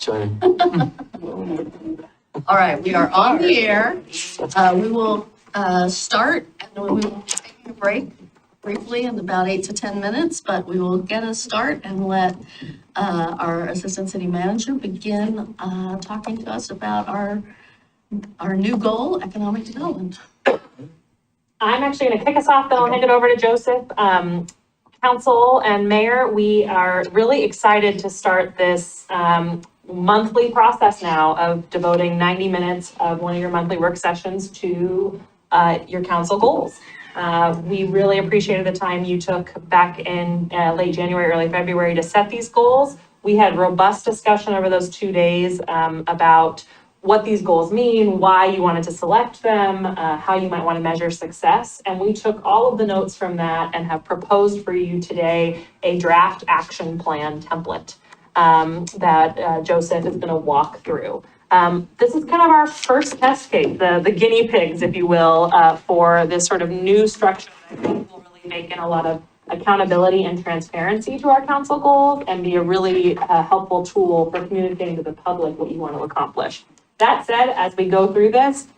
Join. All right, we are on the air. We will start, and we will be taking a break briefly in about 8 to 10 minutes, but we will get a start and let our Assistant City Manager begin talking to us about our new goal, economic development. I'm actually going to kick us off, then I'll hand it over to Joseph. Council and Mayor, we are really excited to start this monthly process now of devoting 90 minutes of one of your monthly work sessions to your council goals. We really appreciated the time you took back in late January, early February to set these goals. We had robust discussion over those 2 days about what these goals mean, why you wanted to select them, how you might want to measure success. And we took all of the notes from that and have proposed for you today a draft action plan template that Joseph is going to walk through. This is kind of our first test case, the guinea pigs, if you will, for this sort of new structure that I think will really make in a lot of accountability and transparency to our council goals and be a really helpful tool for communicating to the public what you want to accomplish. That said, as we go through this,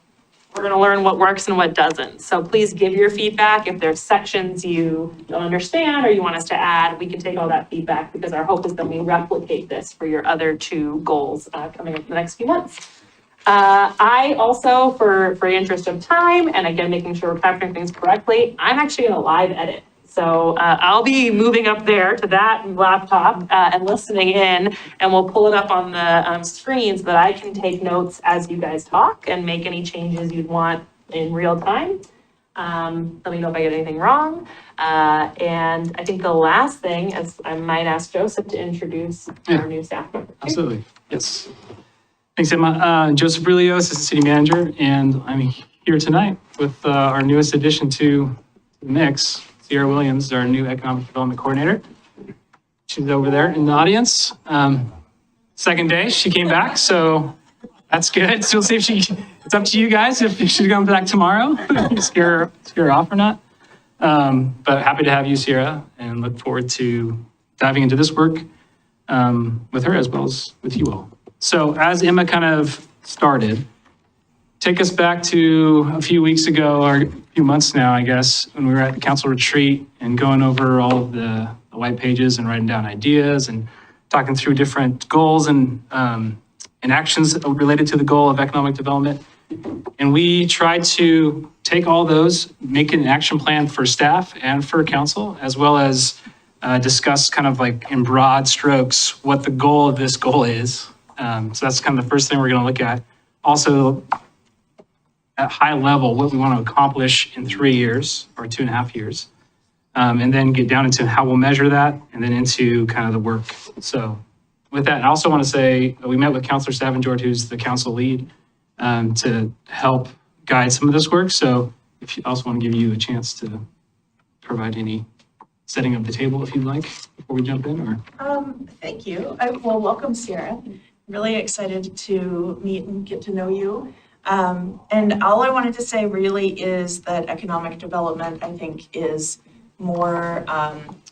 we're going to learn what works and what doesn't. So please give your feedback. If there's sections you don't understand or you want us to add, we can take all that feedback because our hope is that we replicate this for your other 2 goals coming up in the next few months. I also, for interest of time, and again, making sure we're capturing things correctly, I'm actually going to live edit. So I'll be moving up there to that laptop and listening in, and we'll pull it up on the screen so that I can take notes as you guys talk and make any changes you'd want in real time. Let me know if I get anything wrong. And I think the last thing is I might ask Joseph to introduce our new staff member. Absolutely, yes. Thanks, Emma. Joseph Brilio, Assistant City Manager, and I'm here tonight with our newest addition to the mix. Sierra Williams is our new Economic Development Coordinator. She's over there in the audience. Second day, she came back, so that's good. So we'll see if it's up to you guys if she's going back tomorrow, scare her off or not. But happy to have you, Sierra, and look forward to diving into this work with her as well as with you all. So as Emma kind of started, take us back to a few weeks ago, or a few months now, I guess, when we were at the council retreat and going over all of the white pages and writing down ideas and talking through different goals and actions related to the goal of economic development. And we tried to take all those, make an action plan for staff and for council, as well as discuss kind of like in broad strokes what the goal of this goal is. So that's kind of the first thing we're going to look at. Also, at high level, what we want to accomplish in 3 years or 2.5 years, and then get down into how we'll measure that, and then into kind of the work. So with that, I also want to say we met with Councilor Savinjord, who's the council lead, to help guide some of this work. So if you also want to give you a chance to provide any setting of the table if you'd like before we jump in, or Thank you. Well, welcome, Sierra. Really excited to meet and get to know you. And all I wanted to say really is that economic development, I think, is more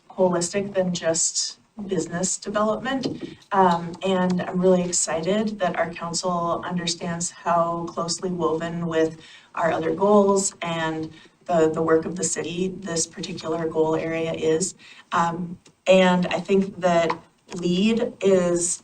holistic than just business development. And I'm really excited that our council understands how closely woven with our other goals and the work of the city this particular goal area is. And I think that lead is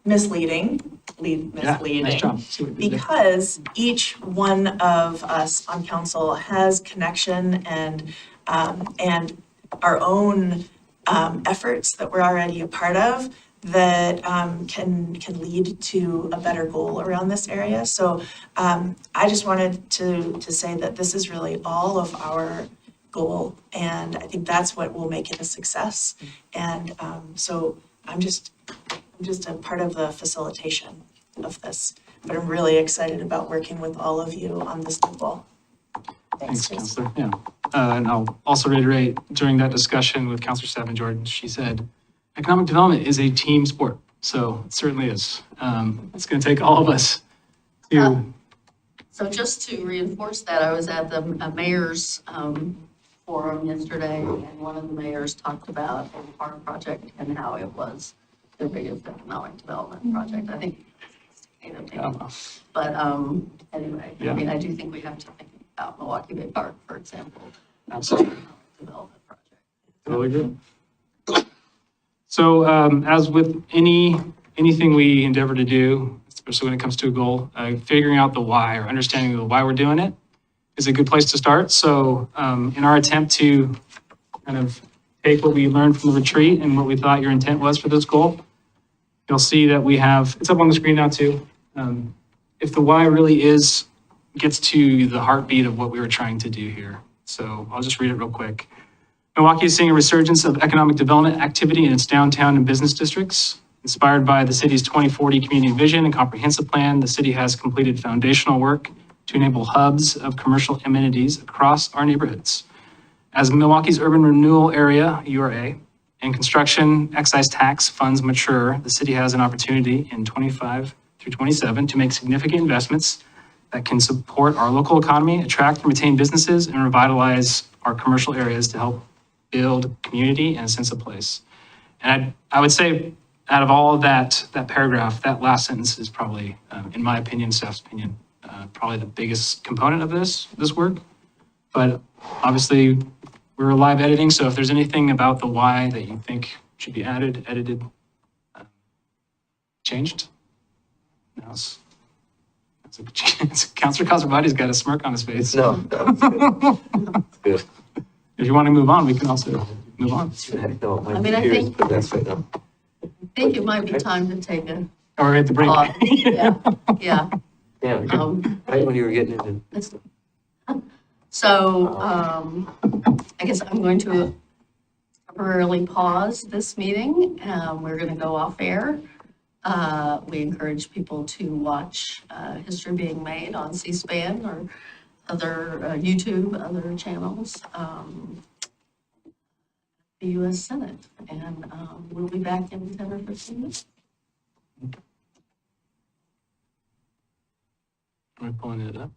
misleading, nice job. See what we did there. because each one of us on council has connection and our own efforts that we're already a part of that can lead to a better goal around this area. So I just wanted to say that this is really all of our goal, and I think that's what will make it a success. And so I'm just a part of the facilitation of this, but I'm really excited about working with all of you on this new goal. Thanks, Councilor. Yeah. And I'll also reiterate, during that discussion with Councilor Savinjord, she said, economic development is a team sport. So it certainly is. It's going to take all of us to... So just to reinforce that, I was at the mayor's forum yesterday, and one of the mayors talked about a farm project and how it was their biggest economic development project, I think. Yeah. But, anyway, I Yeah. mean, I do think we have to think about Milwaukie Bay Park, for example. Absolutely. Development project. Totally agree. So, as with anything we endeavor to do, especially when it comes to a goal, figuring out the why or understanding the why we're doing it is a good place to start. So, in our attempt to kind of take what we learned from the retreat and what we thought your intent was for this goal, you'll see that we have, it's up on the screen now too. If the why really gets to the heartbeat of what we were trying to do here. So I'll just read it real quick. Milwaukie is seeing a resurgence of economic development activity in its downtown and business districts. Inspired by the city's 2040 community vision and comprehensive plan, the city has completed foundational work to enable hubs of commercial amenities across our neighborhoods. As Milwaukee's urban renewal area, URA, and construction excise tax funds mature, the city has an opportunity in 25 through 27 to make significant investments that can support our local economy, attract and retain businesses, and revitalize our commercial areas to help build community and a sense of place. And I would say, out of all of that paragraph, that last sentence is probably, in my opinion, staff's opinion, probably the biggest component of this work. But obviously, we're live editing, so if there's anything about the why that you think should be added, edited, changed, now's Councilor Casabati's got a smirk on his face. No, it's good. If you want to move on, we can also move on. No, I my mean, I computer's think- the best right now. I think it might be time to take a Or at the break. pause. Yeah, yeah. Yeah, right when you were getting into. So, I guess I'm going to temporarily pause this meeting. We're going to go off air. We encourage people to watch History Being Made on C-SPAN or other YouTube, other channels, the U.S. Senate. And we'll be back in 10 or 15 minutes. Am I pulling it up?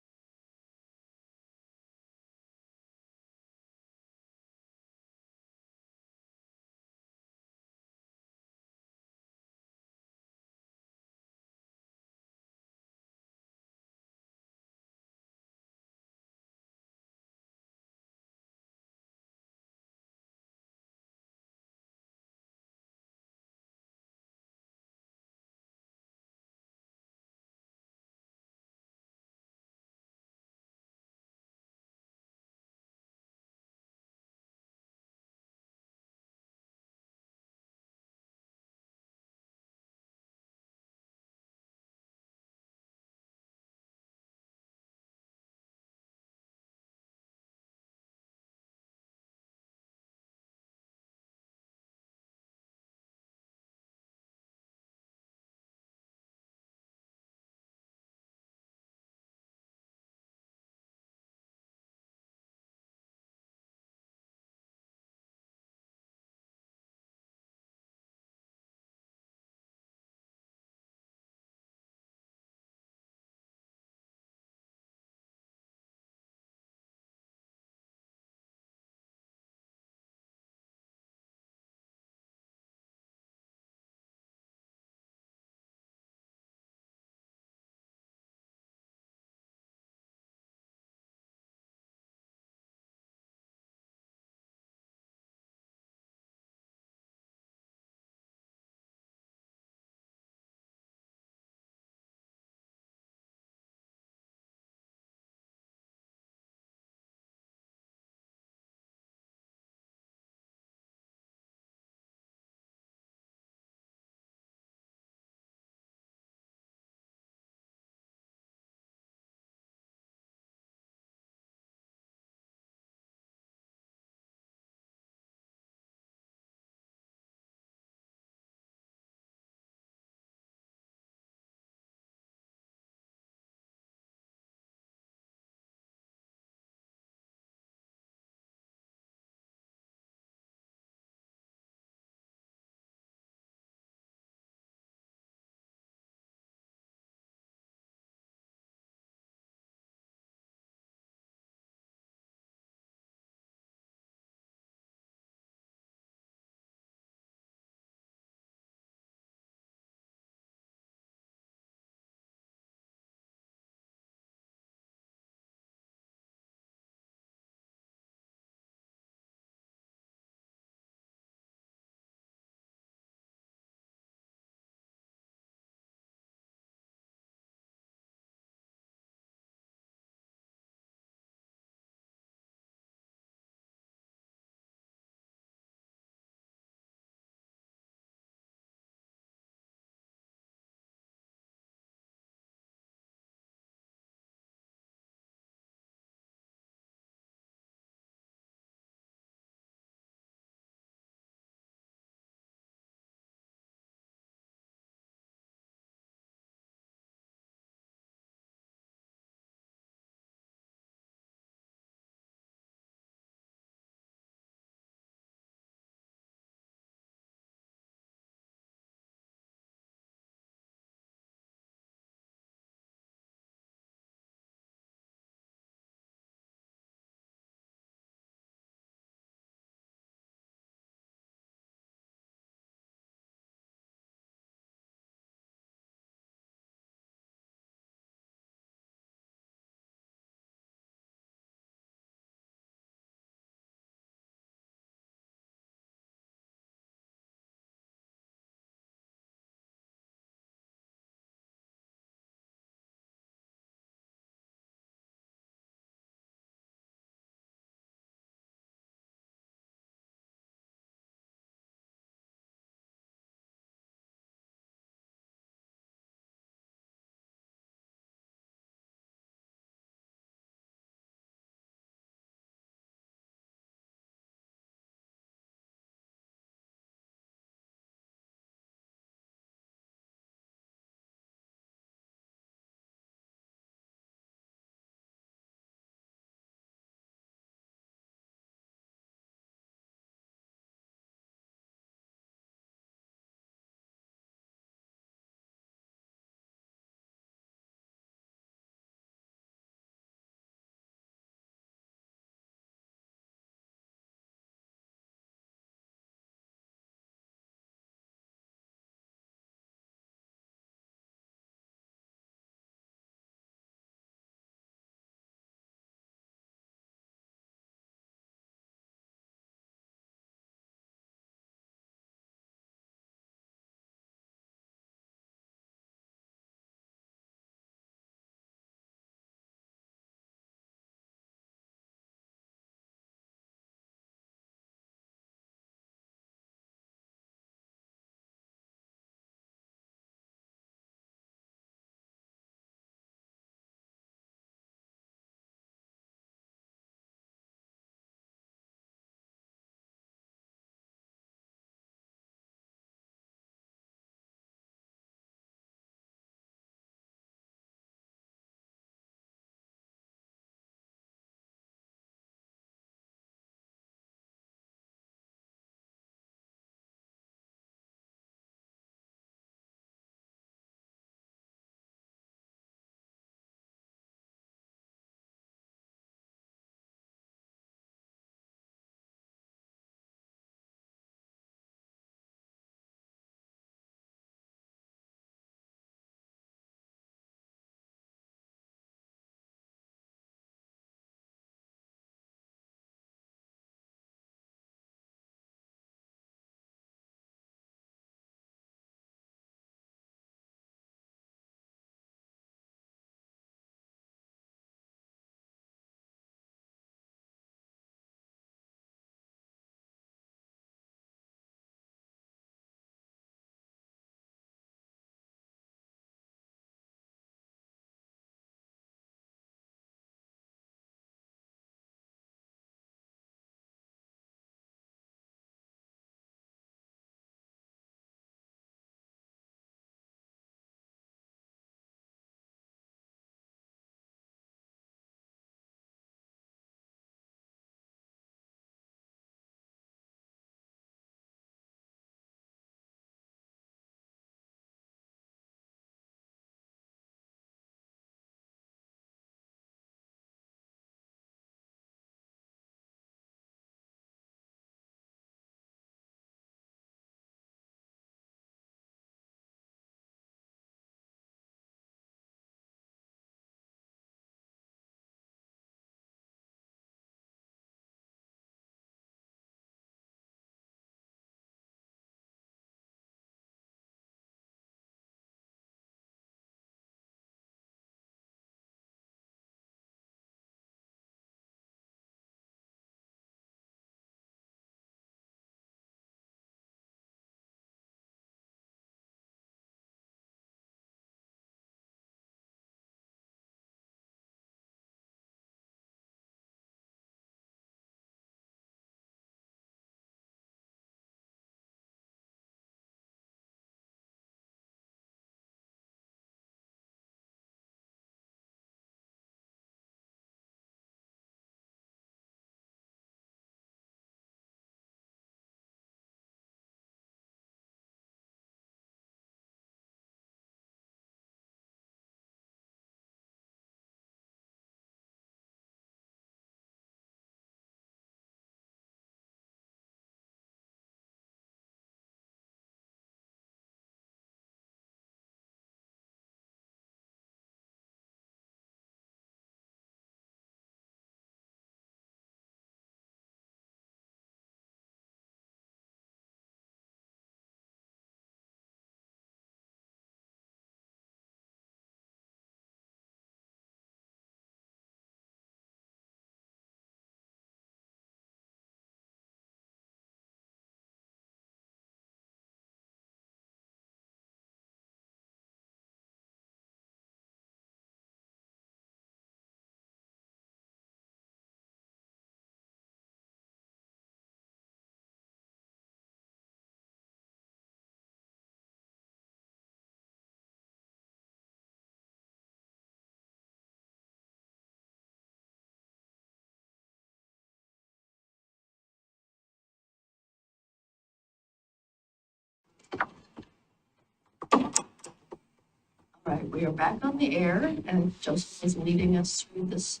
right, we are back on the air and Joseph is leading us through this.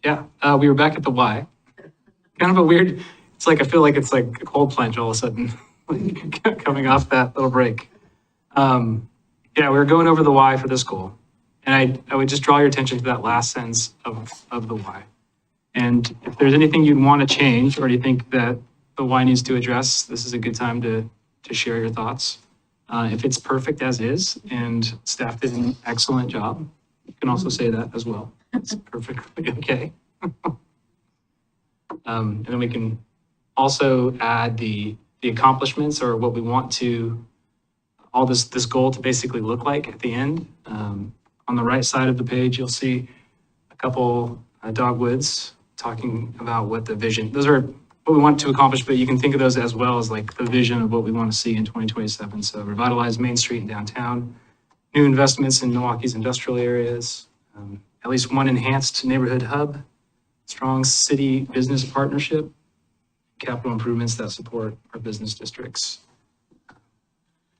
Yeah, we were back at the Y. Kind of a weird, it's like, I feel like it's like a cold plunge all of a sudden, like, coming off that little break. Yeah, we were going over the why for this goal. And I would just draw your attention to that last sentence of the why. And if there's anything you'd want to change, or you think that the why needs to address, this is a good time to share your thoughts. If it's perfect as is, and staff did an excellent job, you can also say that as well. It's perfectly okay. And then we can also add the accomplishments, or what we want to, all this goal to basically look like at the end. On the right side of the page, you'll see a couple dogwoods talking about what the vision, those are what we want to accomplish, but you can think of those as well as like the vision of what we want to see in 2027. So revitalize Main Street and downtown, new investments in Milwaukee's industrial areas, at least one enhanced neighborhood hub, strong city business partnership, capital improvements that support our business districts.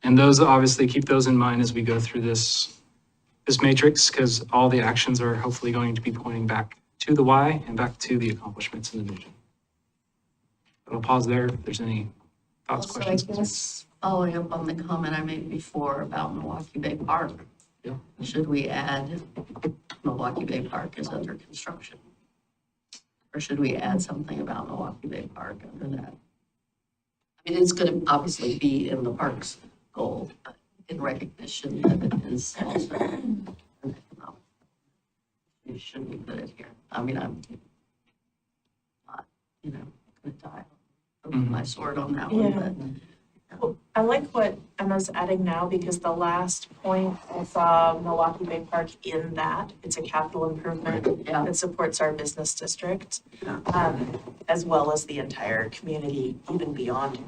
And those, obviously, keep those in mind as we go through this matrix, because all the actions are hopefully going to be pointing back to the why and back to the accomplishments in the vision. I'll pause there if there's any thoughts, Also, questions. I guess, following up on the comment I made before about Milwaukie Bay Park. Yeah. Should we add Milwaukie Bay Park is under construction? Or should we add something about Milwaukie Bay Park under that? I mean, it's gonna obviously be in the parks goal, but in recognition that it is also an economic. Should we put it here? I mean, I'm not, gonna die on my sword on that one, Yeah. but. Well, I like what Emma's adding now, because the last point I saw Milwaukie Bay Park in that. It's a capital improvement Yeah. that supports our business district, as well as the entire community, even beyond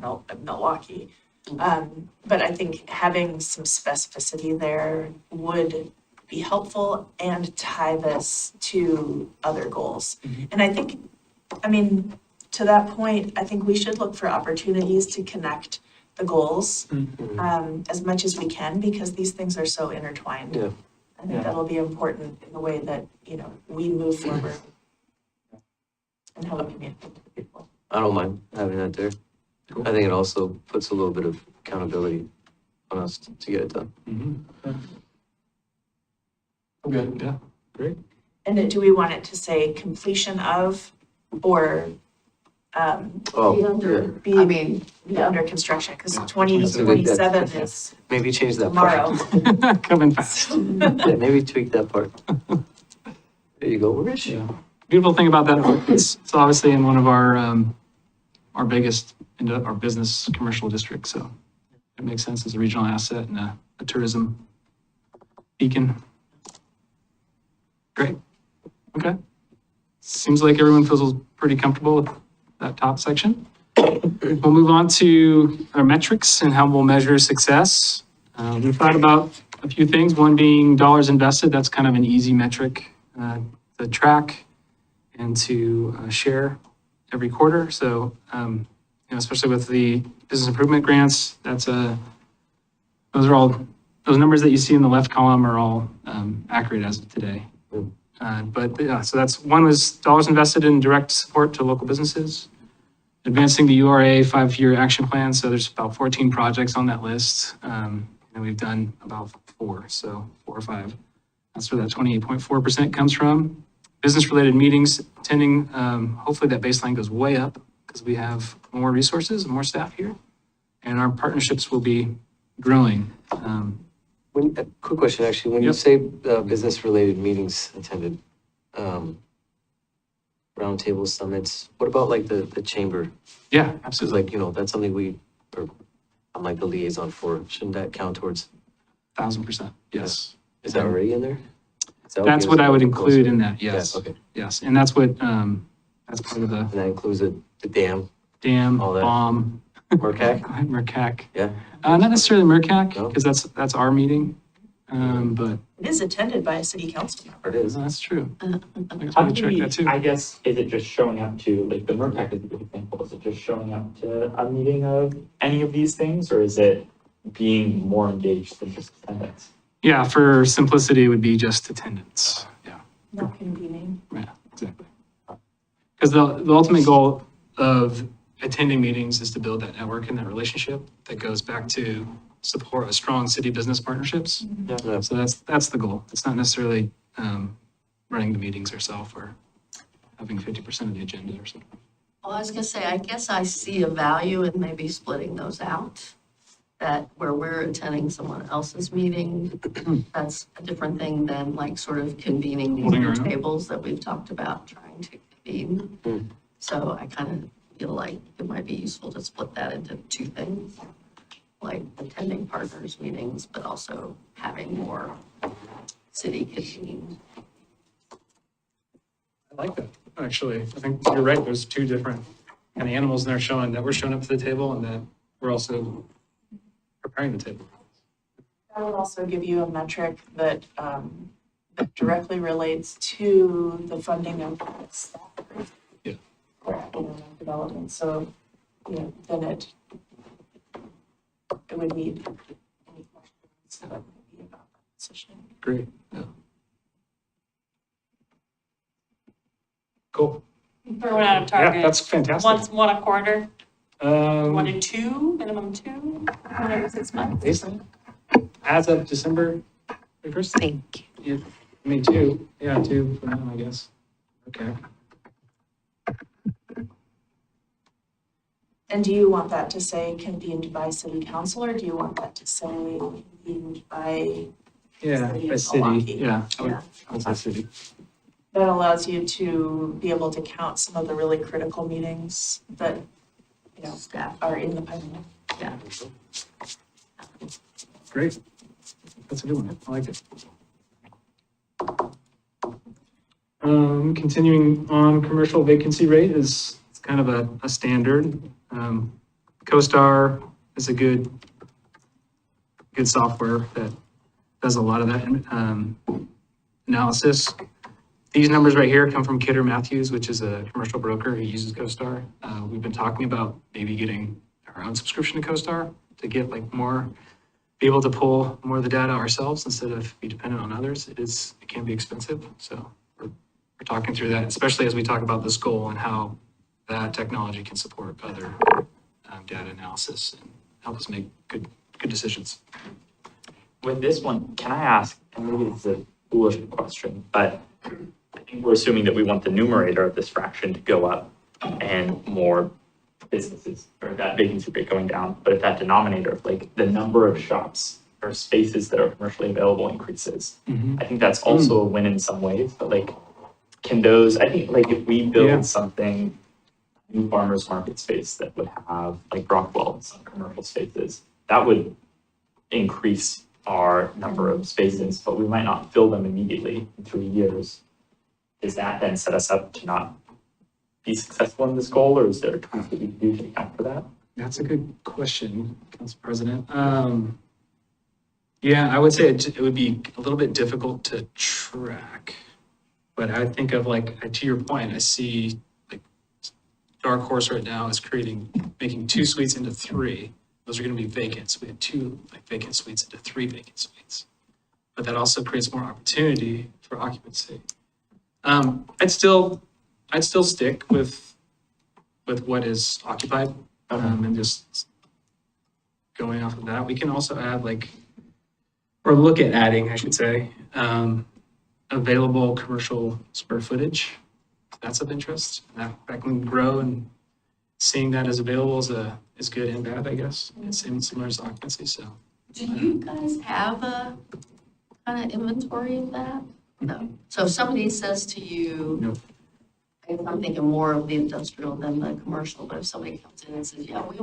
Milwaukee. But I think having some specificity there would be helpful and tie this to other goals. And I think, I mean, to that point, I think we should look for opportunities to connect the goals as much as we can, because these things are so intertwined. Yeah. I think that'll be important in the way that, we move forward and how we communicate to people. I don't mind having that there. I think it also puts a little bit of accountability on us to get it done. Okay, yeah, great. And then do we want it to say completion of, or Be Oh, under, yeah. be, I mean, be under construction? Because Yeah. 2027 is Maybe change that part. tomorrow. Coming fast. Yeah, maybe tweak that part. There you go, Rich. Yeah. Beautiful thing about that, it's obviously in one of our biggest, our business commercial districts, so it makes sense as a regional asset and a tourism beacon. Great. Okay. Seems like everyone feels pretty comfortable with that top section. We'll move on to our metrics and how we'll measure success. We've thought about a few things, one being dollars invested. That's kind of an easy metric to track and to share every quarter. So, especially with the business improvement grants, those numbers that you see in the left column are all accurate as of today. So that's one, was dollars invested in direct support to local businesses. Advancing the URA 5-year action plan. So there's about 14 projects on that list. And we've done about 4 or 5. That's where that 28.4% comes from. Business-related meetings, attending, hopefully that baseline goes way up because we have more resources and more staff here. And our partnerships will be growing. A quick question, actually, when you Yep. say business-related meetings attended, roundtables, summits, what about like the chamber? Yeah, Because absolutely. like, that's something I'm like the liaison for. Shouldn't that count towards, 1,000%. Yes. is that already in there? That's what I would include in that. Yes. Yeah, okay. Yes. And that's what, that's part of the And that includes the dam, dam, All that. bomb, Mercac? MERCAC. Yeah. Not necessarily MERCAC, No? because that's our meeting. But It is attended by a city council member. It is. that's true. I How can do check we, that too. I guess, is it just showing up to, like, the MERPAC is a good example, is it just showing up to a meeting of any of these things, or is it being more engaged than just attendance. Yeah, for simplicity, it would be just attendance. Yeah, Not convening. yeah, exactly. Because the ultimate goal of attending meetings is to build that network and that relationship that goes back to support a strong city business partnerships. Yeah. So that's the goal. It's not necessarily running the meetings yourself or having 50% of the agenda or something. Well, I was gonna say, I guess I see a value in maybe splitting those out. That where we're attending someone else's meeting, that's a different thing than like sort of convening these Holding new our own. tables that we've talked about trying to convene. Mm. So I kind of feel like it might be useful to split that into two things. Like attending partners meetings, but also having more city convened. I like that, actually. I think you're right. There's two different kind of animals in there showing that we're showing up to the table and that we're also preparing the table. That would also give you a metric that, that directly relates to the funding of staff. Yeah. For economic development, so, then it would need any questions that might be about that position. Great. Yeah. Cool. Throw it out of Yeah, target. that's fantastic. One a quarter, one Um, to two, minimum two, one every 6 months. as of December 1st? Thank you. Yeah, I mean, two. Yeah, two for now, I guess. Okay. And do you want that to say convened by city council, or do you want that to say convened by, Yeah, City by of city. Milwaukee. Yeah, Yeah. I would say city. that allows you to be able to count some of the really critical meetings that, Staff, are in the pipeline? yeah. Great. That's a good one. I like it. Continuing on, commercial vacancy rate is it's kind of a standard. CoStar is a good software that does a lot of that analysis. These numbers right here come from Kidder Matthews, which is a commercial broker who uses CoStar. We've been talking about maybe getting our own subscription to CoStar to get like be able to pull more of the data ourselves instead of be dependent on others. It can be expensive. So we're talking through that, especially as we talk about this goal and how that technology can support other data analysis and help us make good decisions. With this one, can I ask, and maybe it's a foolish question, but I think we're assuming that we want the numerator of this fraction to go up and more businesses, or that vacancy rate going down. But if that denominator, like the number of shops or spaces that are commercially available increases, I think that's also a win in some ways, but like, can those, I think like if we Yeah. build something, new farmers market space that would have like Rockwell and some commercial spaces, that would increase our number of spaces, but we might not fill them immediately in 3 years. Does that then set us up to not be successful in this goal, or is there a tweak that we can do to account for that? That's a good question, Council President. Yeah, I would say it would be a little bit difficult to track. But I think of like, to your point, I see like Dark Horse right now is making 2 suites into 3. Those are going to be vacant. So we had 2 like vacant suites into 3 vacant suites. But that also creates more opportunity for occupancy. I'd still stick with what is occupied, and just going off of that. We can also add or look at adding, I should say, available commercial square footage. If that's of interest. That can grow, and seeing that as available is good and bad, I guess. It's similar as occupancy, so. Do you guys have a kind of inventory of that? No. So if somebody says to you, No. I guess I'm thinking more of the industrial than the commercial, but if somebody comes in and says, yeah, we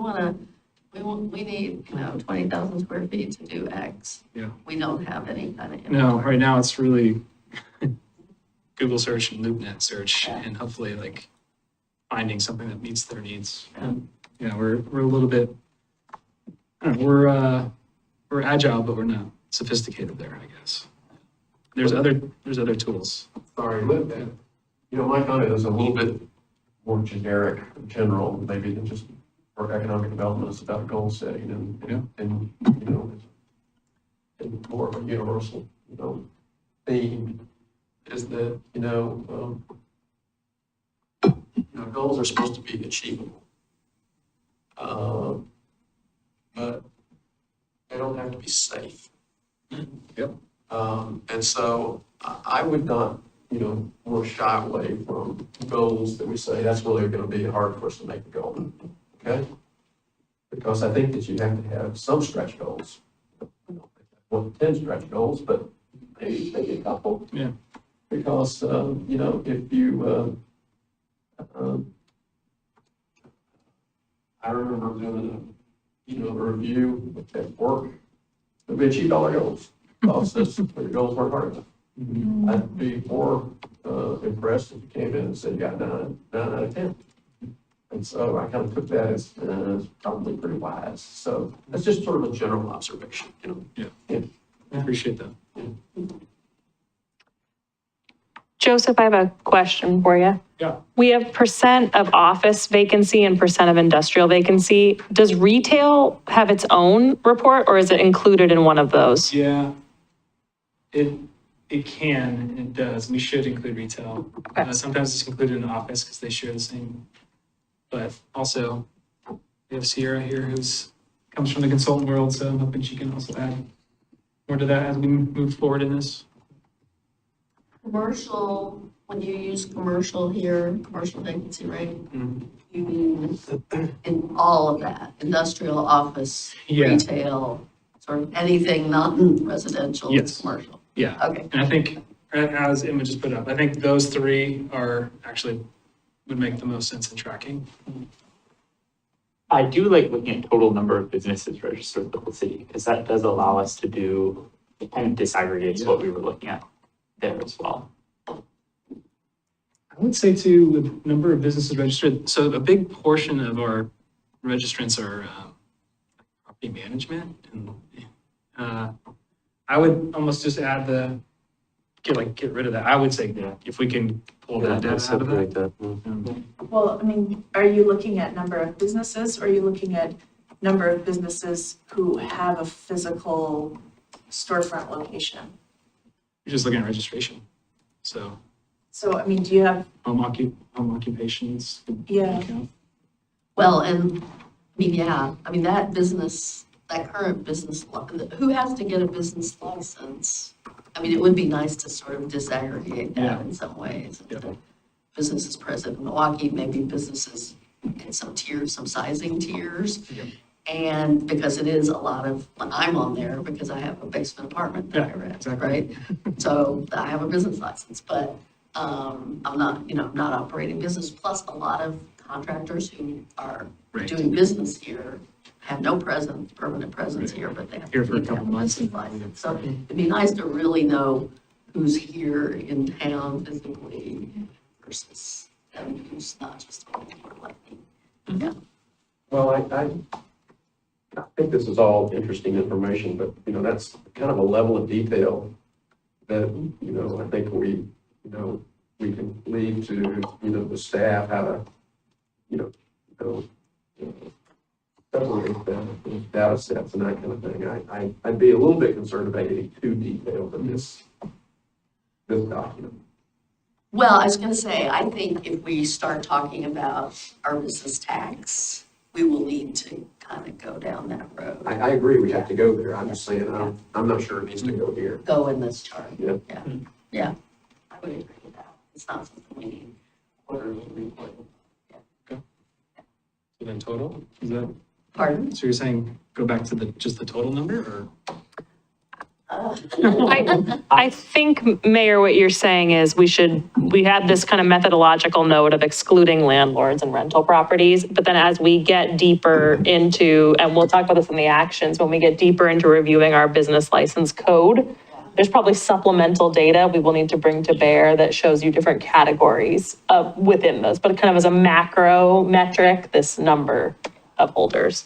need, 20,000 square feet to do X. Yeah. We don't have any kind of No, inventory. right now it's really Google search and LoopNet search, and hopefully finding something that meets their needs. Yeah, we're a little bit, I don't know, we're agile, but we're not sophisticated there, I guess. There's other tools. Sorry, my comment is a little bit more generic, general, maybe than just for economic development is about goal setting and, you know, and more of a universal, you know, theme is that, goals are supposed to be achievable. But they don't have to be safe. Yep. And so I would not, more shy away from goals that we say, that's really gonna be hard for us to make a goal, okay? Because I think that you have to have some stretch goals. I don't think I want 10 stretch goals, but maybe a couple. Yeah. Because, if you, I remember doing a review at work, we achieved all our goals. Because the goals weren't hard enough. I'd be more impressed if you came in and said you got 9 out of 10. And so I kind of took that as probably pretty wise. So that's just sort of a general observation, I appreciate that. Joseph, I have a question for you. Yeah. We have percent of office vacancy and percent of industrial vacancy. Does retail have its own report or is it included in one of those? Yeah, it can, and it does. We should include retail. Okay. Sometimes it's included in office because they share the same. But also, we have Sierra here comes from the consultant world, so I'm hoping she can also add more to that as we move forward in this. Commercial, when you use commercial here, commercial vacancy rate, Mhm. you mean in all of that, industrial, office, Yeah. retail, sort of anything non-residential, Yes. commercial? Yeah, Okay, and I think, as Emma just put up, I think those three would make the most sense in tracking. I do like looking at total number of businesses registered with the city, because that does allow us to do, it kind of disaggregates what we were looking at there as well. I would say too, with number of businesses registered, so a big portion of our registrants are property management. And I would almost just add get rid of that. I would say if we can pull that data out of Separate that. that. Well, I mean, are you looking at number of businesses or are you looking at number of businesses who have a physical storefront location? You're just looking at registration. So So, I mean, do you have, home occupations. Yeah. count. well, and, that business, that current business, who has to get a business license? I mean, it would be nice to sort of disaggregate Yeah. that in some ways. Yeah. Businesses present in Milwaukee, maybe businesses in some tiers, some sizing tiers. Yeah. And because it is a lot of, I'm on there because I have a basement apartment that I Yeah, rent, exactly. right? So I have a business license, but I'm not, not operating business. Plus, a lot of contractors who are Right. doing business here have no permanent presence Right. here, but they have Here for a need to have couple months. business license. So it'd be nice to really know who's here in town physically versus who's not just like me. Yeah. Well, I think this is all interesting information, but, that's kind of a level of detail that, I think we can leave to, the staff how to, separate the data sets and that kind of thing. I'd be a little bit concerned about getting too detailed in this document. Well, I was gonna say, I think if we start talking about our business tax, we will need to kind of go down that road. I agree, we have to go there. I'm just saying, I'm not sure it needs to go here. Go in this chart. Yeah. Yeah, I would agree with that. It's not something we need quarterly reporting. So then total, is that, Pardon? so you're saying go back to just the total number or? I think, Mayor, what you're saying is we had this kind of methodological note of excluding landlords and rental properties, but then as we get deeper into, and we'll talk about this in the actions, when we get deeper into reviewing our business license code, there's probably supplemental data we will need to bring to bear that shows you different categories within those, but kind of as a macro metric, this number of holders.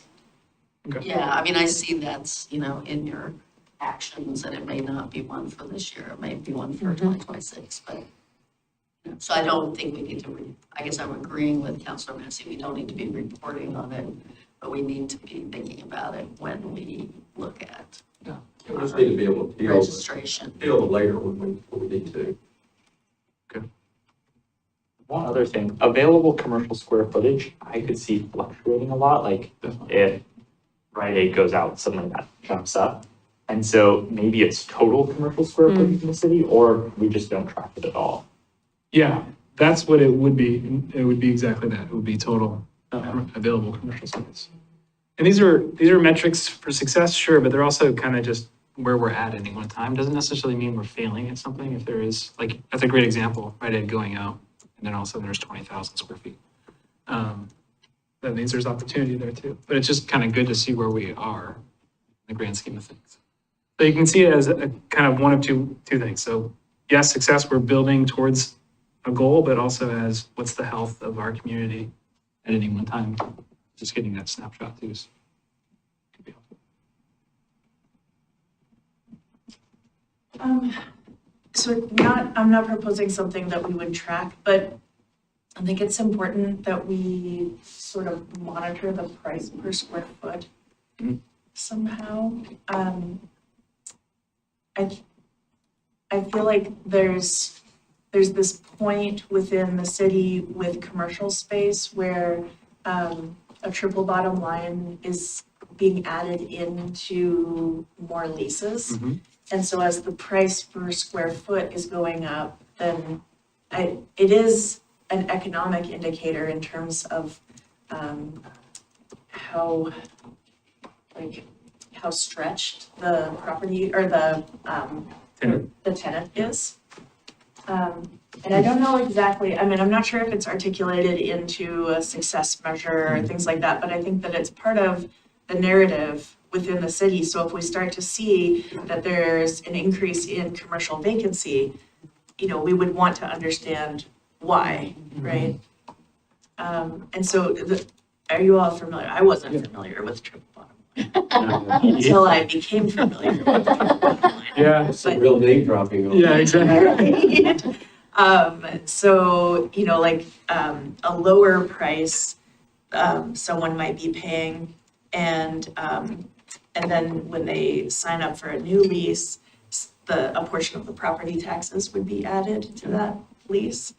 Yeah, I mean, I see that's, in your actions, and it may not be one for this year, it may be one for 2026, but, So I don't think we need to, I guess I'm agreeing with Councilor Massey, we don't need to be reporting on it, but we need to be thinking about it when we look at We just need to be able to deal registration. the later when we need to. One other thing, available commercial square footage, I could see fluctuating a lot, like if Rite Aid goes out, suddenly that jumps up. And so maybe it's total commercial square footage in the city, or we just don't track it at all. Yeah, that's what it would be. It would be exactly that. It would be total available commercial space. And these are metrics for success, sure, but they're also kind of just where we're at any one time. Doesn't necessarily mean we're failing at something. If there is, like, that's a great example, Rite Aid going out, and then all of a sudden there's 20,000 square feet. That means there's opportunity there too. But it's just kind of good to see where we are in the grand scheme of things. So you can see it as a kind of one of two things. So yes, success, we're building towards a goal, but also as what's the health of our community at any one time. Just getting that snapshot too could be helpful. So I'm not proposing something that we would track, but I think it's important that we sort of monitor the price per square foot somehow. I feel like there's this point within the city with commercial space where a triple bottom line is being added into more leases. And so as the price per square foot is going up, then it is an economic indicator in terms of how stretched the property or the tenant is. And I don't know exactly, I mean, I'm not sure if it's articulated into a success measure or things like that, but I think that it's part of the narrative within the city. So if we start to see that there's an increase in commercial vacancy, we would want to understand why, right? And so are you all familiar? I wasn't familiar with triple bottom line until I became familiar with triple bottom line. Yeah. Some real name dropping. Yeah, exactly. So, a lower price, someone might be paying and then when they sign up for a new lease, a portion of the property taxes would be added to that lease.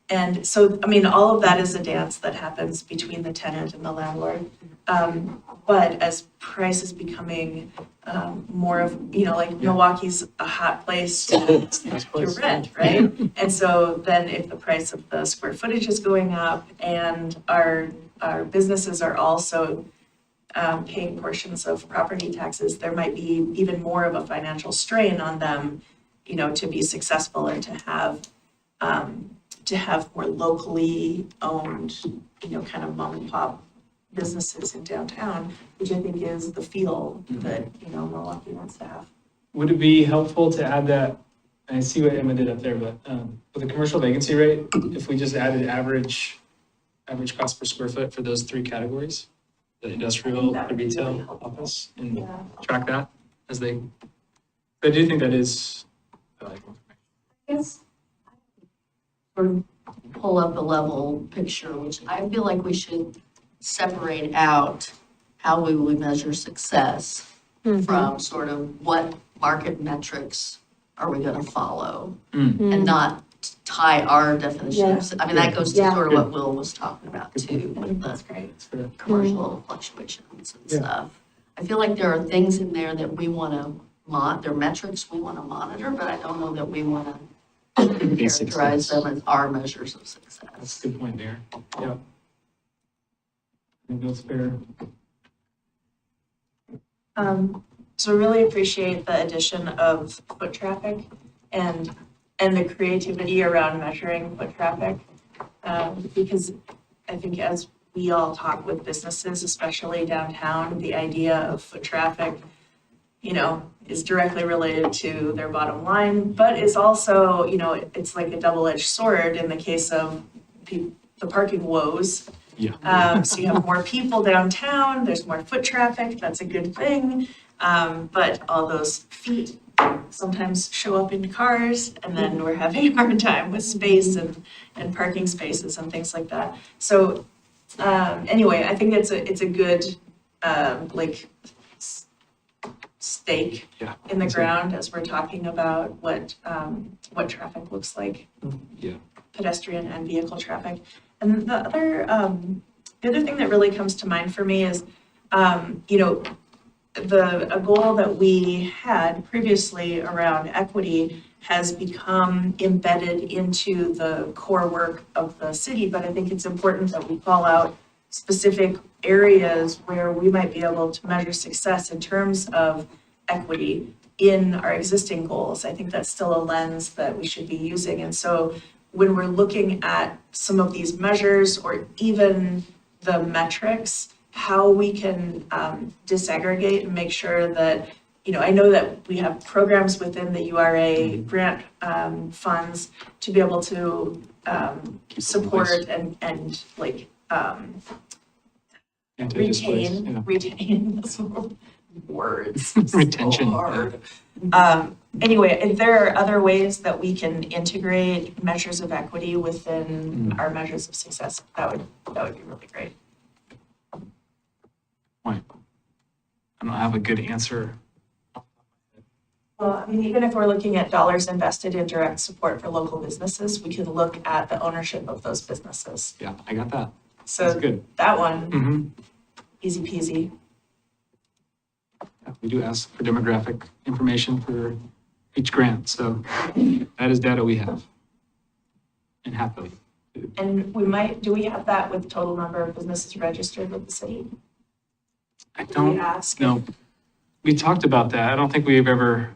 And so, I mean, all of that is a dance that happens between the tenant and the landlord. But as price is becoming more of, Milwaukee's a hot place to rent, right? And so then if the price of the square footage is going up and our businesses are also paying portions of property taxes, there might be even more of a financial strain on them, to be successful and to have more locally owned, kind of mom and pop businesses in downtown, which I think is the feel that, Milwaukie wants to have. Would it be helpful to add that, I see what Emma did up there, but with the commercial vacancy rate, if we just added average cost per square foot for those three categories, the industrial, the retail, office, and track that as I do think that is valuable. Yes. Sort of pull up a level picture, which I feel like we should separate out how we will measure success from sort of what market metrics are we gonna follow and not tie our definitions. I mean, that goes to sort of what Will was talking about too, with the commercial fluctuations and stuff. I feel like there are things in there that we wanna there are metrics we wanna monitor, but I don't know that we wanna characterize them as our measures of success. That's a good point there. Yeah. I think that's fair. So really appreciate the addition of foot traffic and the creativity around measuring foot traffic. Because I think as we all talk with businesses, especially downtown, the idea of foot traffic, is directly related to their bottom line, but is also, it's like a double-edged sword in the case of the parking woes. Yeah. So you have more people downtown, there's more foot traffic, that's a good thing. But all those feet sometimes show up in cars, and then we're having a hard time with space and parking spaces and things like that. So, anyway, I think it's a good, like, stake Yeah. in the ground as we're talking about what traffic looks like. Yeah. Pedestrian and vehicle traffic. And the other thing that really comes to mind for me is, you know, a goal that we had previously around equity has become embedded into the core work of the city, but I think it's important that we call out specific areas where we might be able to measure success in terms of equity in our existing goals. I think that's still a lens that we should be using. And so when we're looking at some of these measures or even the metrics, how we can disaggregate and make sure that, you know, I know that we have programs within the URA grant funds to be able to support and like retain those words. Retention. So hard. Anyway, if there are other ways that we can integrate measures of equity within our measures of success, that would be really great. I don't have a good answer. Well, I mean, even if we're looking at dollars invested in direct support for local businesses, we can look at the ownership of those businesses. Yeah, I got that. That's So good. that one, Mm-hmm. easy peasy. We do ask for demographic information for each grant, so that is data we have. And happily. And do we have that with total number of businesses registered with the city? I Do we don't ask? know. We talked about that. I don't think we've ever,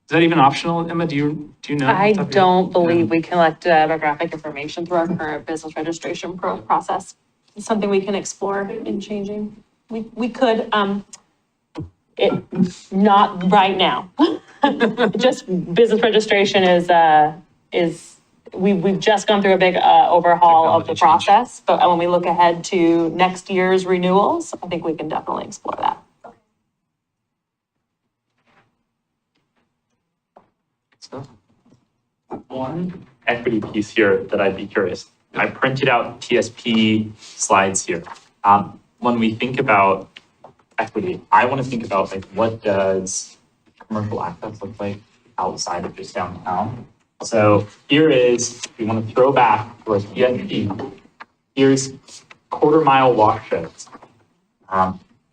is that even optional, Emma? Do you know? I off the top of your head? don't believe we collect demographic information through our current business registration process. It's something we can explore in changing. We could, not right now. Just business registration we've just gone through a big overhaul of the Technology change. process, but when we look ahead to next year's renewals, I think we can definitely explore that. Stuff. One equity piece here that I'd be curious. I printed out TSP slides here. When we think about equity, I want to think about like what does commercial access look like outside of just downtown? So here is, we want to throw back to our TSP. Here's quarter mile walk shows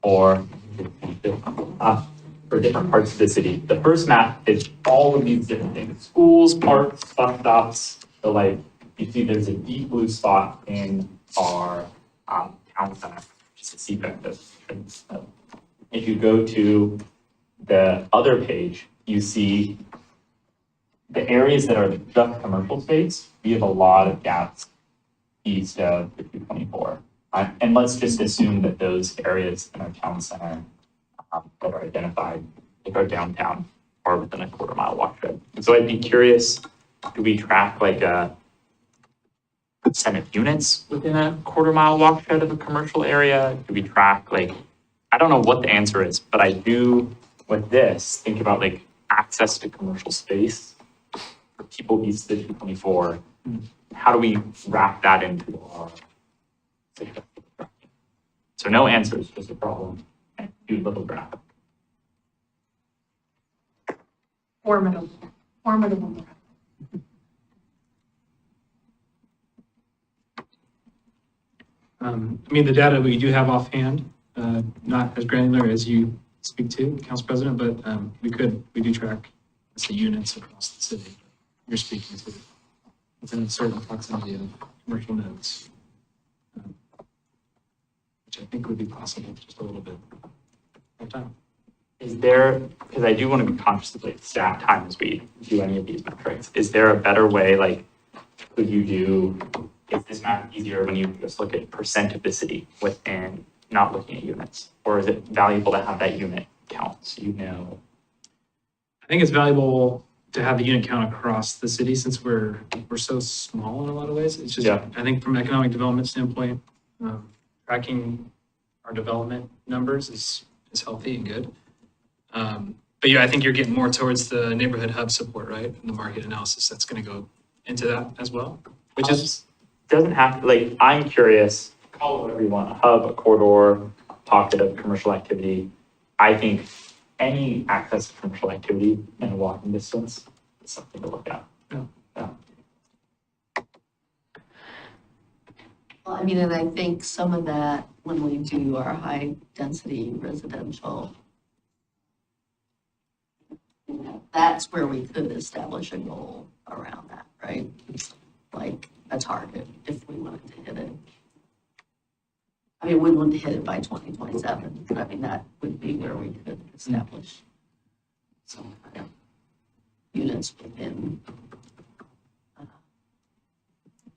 for different parts of the city. The first map is all of these different things: schools, parks, bus stops. So like you see, there's a deep blue spot in our town center, just a seabed. If you go to the other page, you see the areas that are just commercial space. We have a lot of gaps east of the 224. And let's just assume that those areas in our town center that are identified, like our downtown, are within a quarter mile walk shed. And so I'd be curious, do we track like a percent of units within a quarter mile walk shed of a commercial area? Do we track like, I don't know what the answer is, but I do with this think about like access to commercial space for people east of the 224. How do we wrap that into our success tracking? So no answers, just a problem and a cute little graphic. Formidable. I mean, the data we do have offhand, not as granular as you speak to, Council President, but we do track the units across the city. You're speaking to within a certain proximity of commercial nodes, which I think would be possible just a little bit of time. Is there, because I do want to be conscious of like staff time as we do any of these metrics, is there a better way, like, could you do, is this math easier when you just look at percent of the city within, not looking at units? Or is it valuable to have that unit count, so you know? I think it's valuable to have the unit count across the city since we're so small in a lot of ways. It's just, Yeah. I think from an economic development standpoint, tracking our development numbers is healthy and good. But yeah, I think you're getting more towards the neighborhood hub support, right? And the market analysis that's going to go into that as well, which is, Doesn't have, like, I'm curious, call it whatever you want, a hub, a corridor, pocket of commercial activity. I think any access to commercial activity in a walking distance is something to look at. Well, I mean, and I think some of that, when we do our high-density residential, that's where we could establish a goal around that, right? Like a target, if we wanted to hit it. I mean, we wouldn't hit it by 2027, but I mean, that would be where we could establish some kind of units within,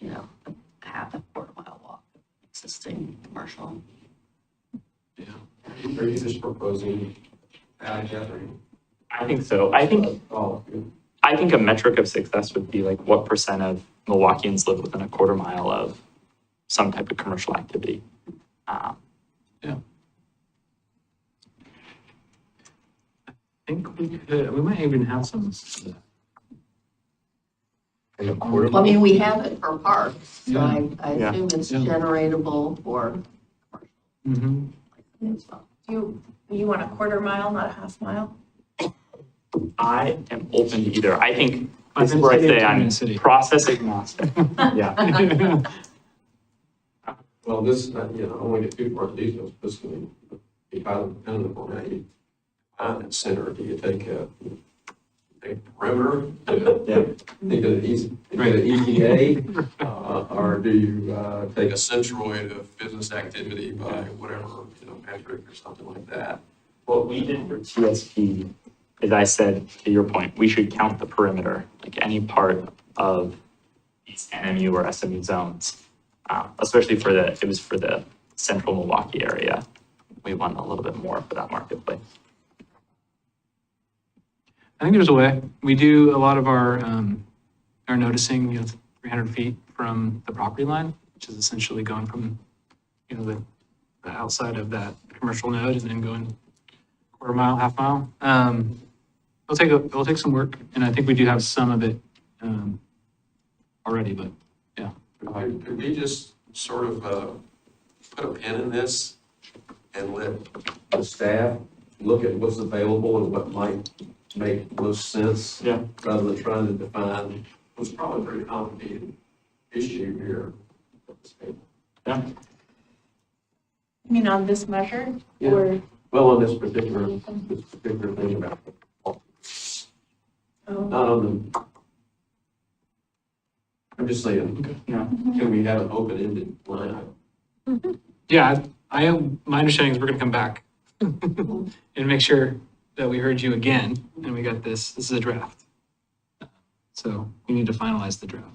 you know, a half a quarter-mile walk of existing commercial. Are you just proposing gathering? I think so. I think a metric of success would be like what percent of Milwaukeeans live within a quarter mile of some type of commercial activity. I think we might even have some. Well, I mean, we have it for parks, so I Yeah. assume it's Yeah. generatable for Mhm. commercial as well. You want a quarter mile, not a half mile? I am open to either. I think this is Five-minute where I city or say I'm 10-minute city? process agnostic. Yeah. Well, this, I don't want to get too far into details, but this can be highly dependent upon how you find that center. Do you take a perimeter? Yeah. Think of an EPA, or do you take a centroid of business activity by whatever, metric or something like that? What we did for TSP is I said, to your point, we should count the perimeter, like any part of these NMU or SMU zones, especially it was for the central Milwaukee area. We want a little bit more for that marketplace. I think there's a way. We do a lot of our noticing, 300 feet from the property line, which is essentially going from, the outside of that commercial node and then going quarter mile, half mile. It'll take some work, and I think we do have some of it already, but yeah. Could we just sort of put a pin in this and let the staff look at what's available and what might make most sense? Yeah. Rather than trying to define what's probably a very complicated issue here. Yeah. You mean on this measure? Yeah. Or, Well, on this particular thing about, not on the, I'm just saying, Yeah. can we have an open-ended line item? Yeah, my understanding is we're gonna come back and make sure that we heard you again, and we got this is a draft. So we need to finalize the draft.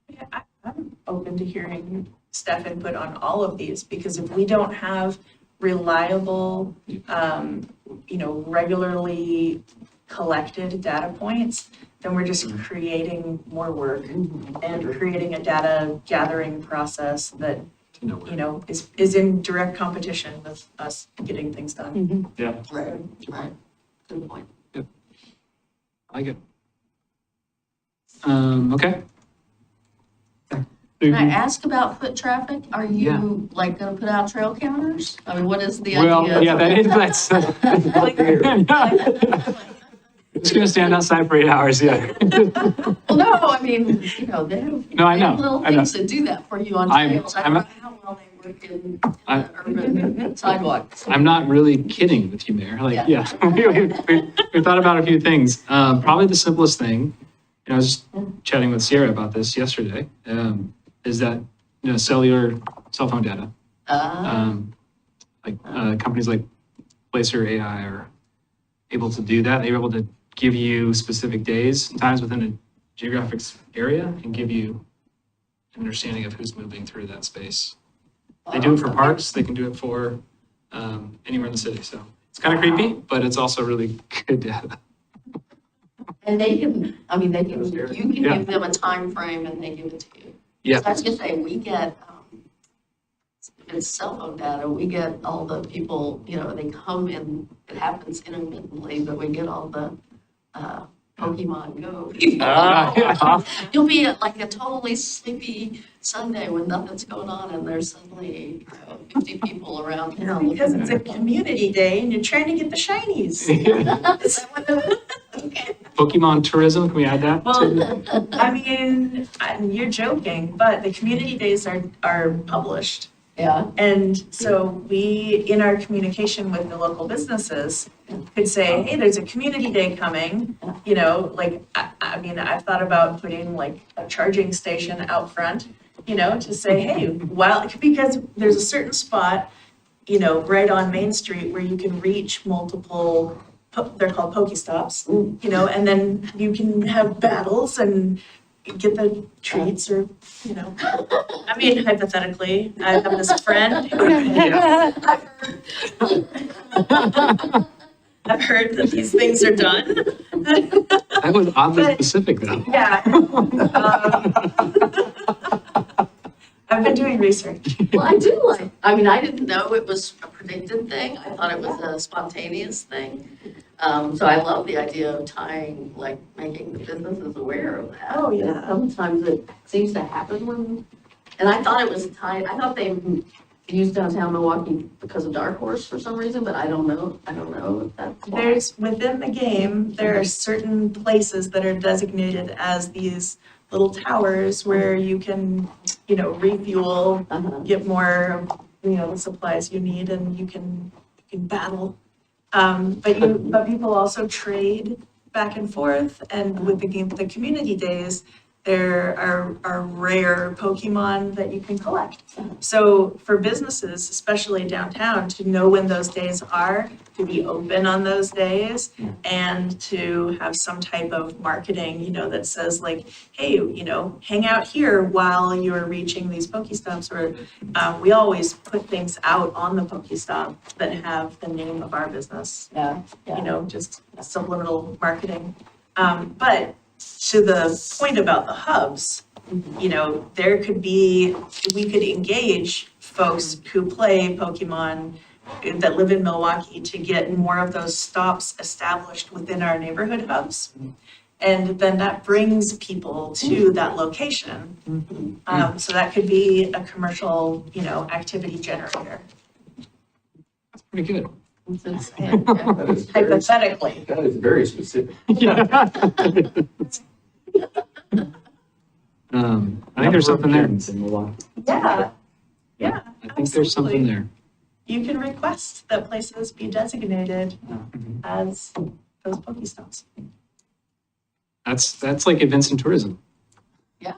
yeah, I'm open to hearing staff input on all of these, because if we don't have reliable, regularly collected data points, then we're just creating more work and creating a data gathering process that, To know where. is in direct competition with us getting things done. Yeah. Right. Good point. I like it. Okay. Can I ask about foot traffic? Are you like gonna put out trail counters? I mean, what is the idea? Well, yeah, that's. It's gonna stand outside for 8 hours, yeah. Well, no, I mean, they have. No, I they have know, little I know. things that do that for you on I'm- trails. I don't know how well they work in urban sidewalks. I'm not really kidding with you, Mayor. Like, Yeah. yeah, we thought about a few things. Probably the simplest thing, I was just chatting with Sierra about this yesterday, is that, cellular cell phone data. Companies like Placer AI are able to do that. They're able to give you specific days and times within a geographic area and give you an understanding of who's moving through that space. They do it for parks, they can do it for anywhere in the city. So it's kind of creepy, but it's also really good data. And you can Yeah. give them a time frame and they give it to you. Yeah. So I was gonna say, we get, it's cell phone data. We get all the people, they come in, it happens intermittently, but we get all the Pokemon Go people. You'll be at like a totally sleepy Sunday when nothing's going on and there's suddenly 50 people around town. Because it's a community day and you're trying to get the shinies. Is that what it is? Okay. Pokemon tourism, can we add that? Well, I mean, you're joking, but the community days are published. Yeah. And so we, in our communication with the local businesses, could say, hey, there's a community day coming, I mean, I've thought about putting like a charging station out front, to say, hey, because there's a certain spot, right on Main Street where you can reach multiple, they're called Pokestops, and then you can have battles and get the treats or, I mean, hypothetically, I have this friend who I've heard that these things are done. That was oddly specific though. Yeah. I've been doing research. Well, I didn't know it was a predicted thing. I thought it was a spontaneous thing. So I love the idea of making the businesses aware of that. Oh, yeah. And sometimes it seems to happen and I thought it was tied, I thought they used downtown Milwaukee because of Dark Horse for some reason, but I don't know if that's why. There's, within the game, there are certain places that are designated as these little towers where you can, refuel, get more of, the supplies you need, and you can battle. But people also trade back and forth, and with the community days, there are rare Pokemon that you can collect. So for businesses, especially downtown, to know when those days are, to be open on those days, and to have some type of marketing, that says like, hey, hang out here while you're reaching these Pokestops, or we always put things out on the Pokestop that have the name of our business. Yeah. Just subliminal marketing. But to the point about the hubs, there could be, we could engage folks who play Pokemon that live in Milwaukee to get more of those stops established within our neighborhood hubs. And then that brings people to that location. So that could be a commercial, activity generator, That's pretty good. That is very, hypothetically. that is very specific. I think there's something there. Yeah, I think there's something absolutely. there. You can request that places be designated as those Pokestops. That's like events and tourism. Yeah.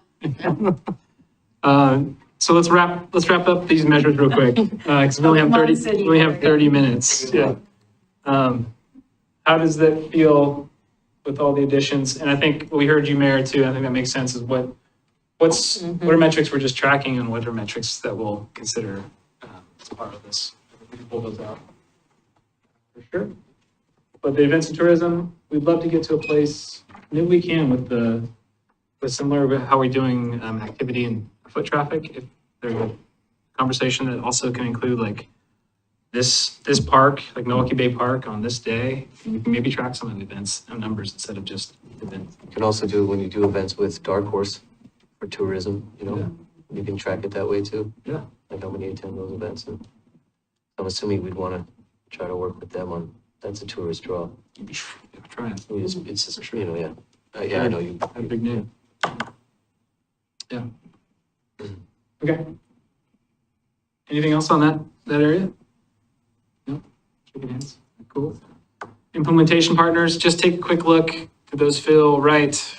So let's wrap up these measures real quick, because we only have 30 minutes. Yeah. How does that feel with all the additions? And I think we heard you, Mayor, too. I think that makes sense. Is what are metrics we're just tracking, and what are metrics that we'll consider as part of this? We can pull those out for sure. But the events and tourism, we'd love to get to a place. Maybe we can with similar with how we're doing activity and foot traffic. If there's a conversation that also can include like this park, like Milwaukee Bay Park on this day, we can maybe track some of the events and numbers instead of just events. You can also do, when you do events with Dark Horse for tourism, you can track it that way too. Yeah. Like how many attend those events. And I'm assuming we'd want to try to work with them on, that's a tourist draw. Try it. It's just, yeah. Yeah, I know you. Have a big name. Yeah. Okay. Anything else on that area? No? Shaking hands. Cool. Implementation partners, just take a quick look. Do those feel right?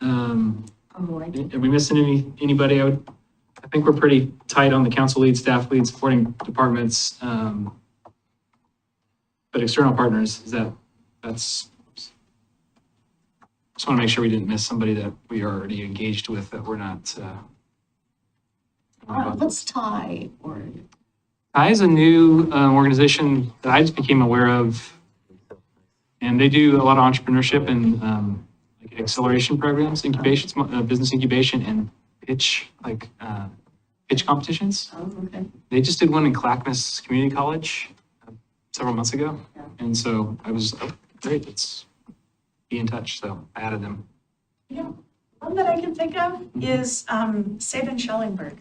Are we missing anybody? I think we're pretty tight on the council lead, staff lead, supporting departments. But external partners, that's just want to make sure we didn't miss somebody that we are already engaged with that we're not. What's TIE or? TIE is a new organization that I just became aware of, and they do a lot of entrepreneurship and like acceleration programs, incubation, business incubation, and pitch, like pitch competitions. Oh, okay. They just did one in Clackamas Community College several months ago. And so I was, oh, great, let's be in touch. So I added them. Yeah. One that I can think of is Save in Schellingberg.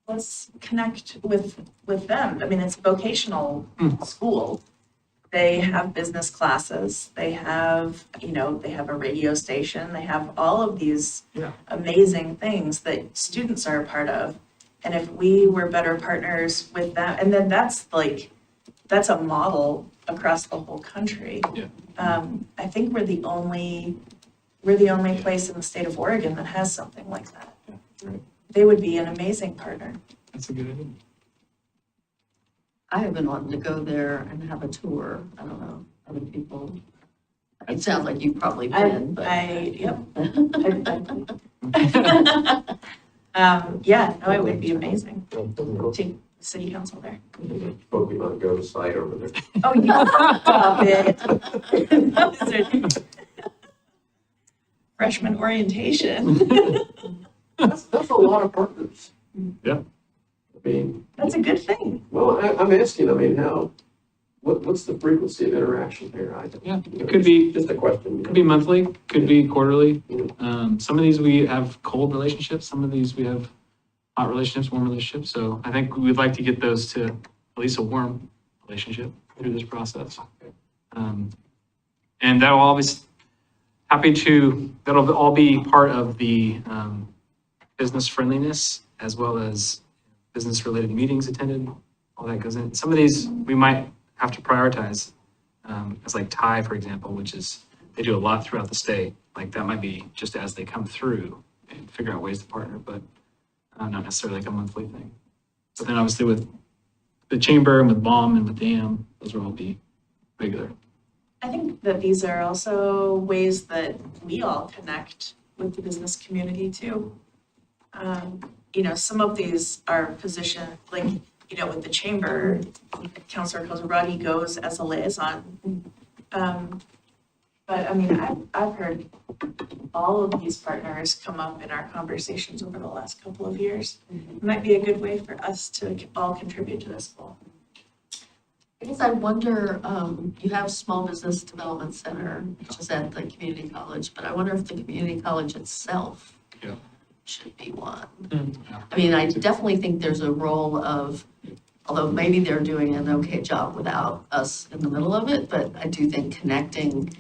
Let's connect with them. I mean, it's a vocational school. They have business classes. They have, they have a radio station. They have all of these Yeah. amazing things that students are a part of. And if we were better partners with them, and then that's a model across the whole country. Yeah. I think we're the only place in the state of Oregon that has something like that. Right. They would be an amazing partner. That's a good idea. I have been wanting to go there and have a tour. I don't know, other people. It sounds like you've probably been, but. Yep. Yeah, no, it would be amazing to the city council there. Pokemon Go site over there. Oh, yeah, stop it. Freshman orientation. That's a lot of partners. Yeah. I mean, That's a good thing. well, I'm asking, what's the frequency of interaction here? Yeah, it could be- Just a question. Could be monthly, could be quarterly. Some of these we have cold relationships, some of these we have hot relationships, warm relationships. So I think we'd like to get those to at least a warm relationship through this process. And that'll always, that'll all be part of the business friendliness as well as business related meetings attended, all that goes in. Some of these we might have to prioritize as like TIE, for example, which is, they do a lot throughout the state. Like that might be just as they come through and figure out ways to partner, but not necessarily like a monthly thing. But then obviously with the chamber and with BOM and with DAM, those will all be regular. I think that these are also ways that we all connect with the business community too. Some of these are positioned, like, with the chamber, Councilor Kozarati goes as a liaison. But I mean, I've heard all of these partners come up in our conversations over the last couple of years. It might be a good way for us to all contribute to this goal. I guess I wonder, you have Small Business Development Center, which is at the community college, but I wonder if the community college itself Yeah. should be one. Yeah. I mean, I definitely think there's a role of, although maybe they're doing an okay job without us in the middle of it, but I do think connecting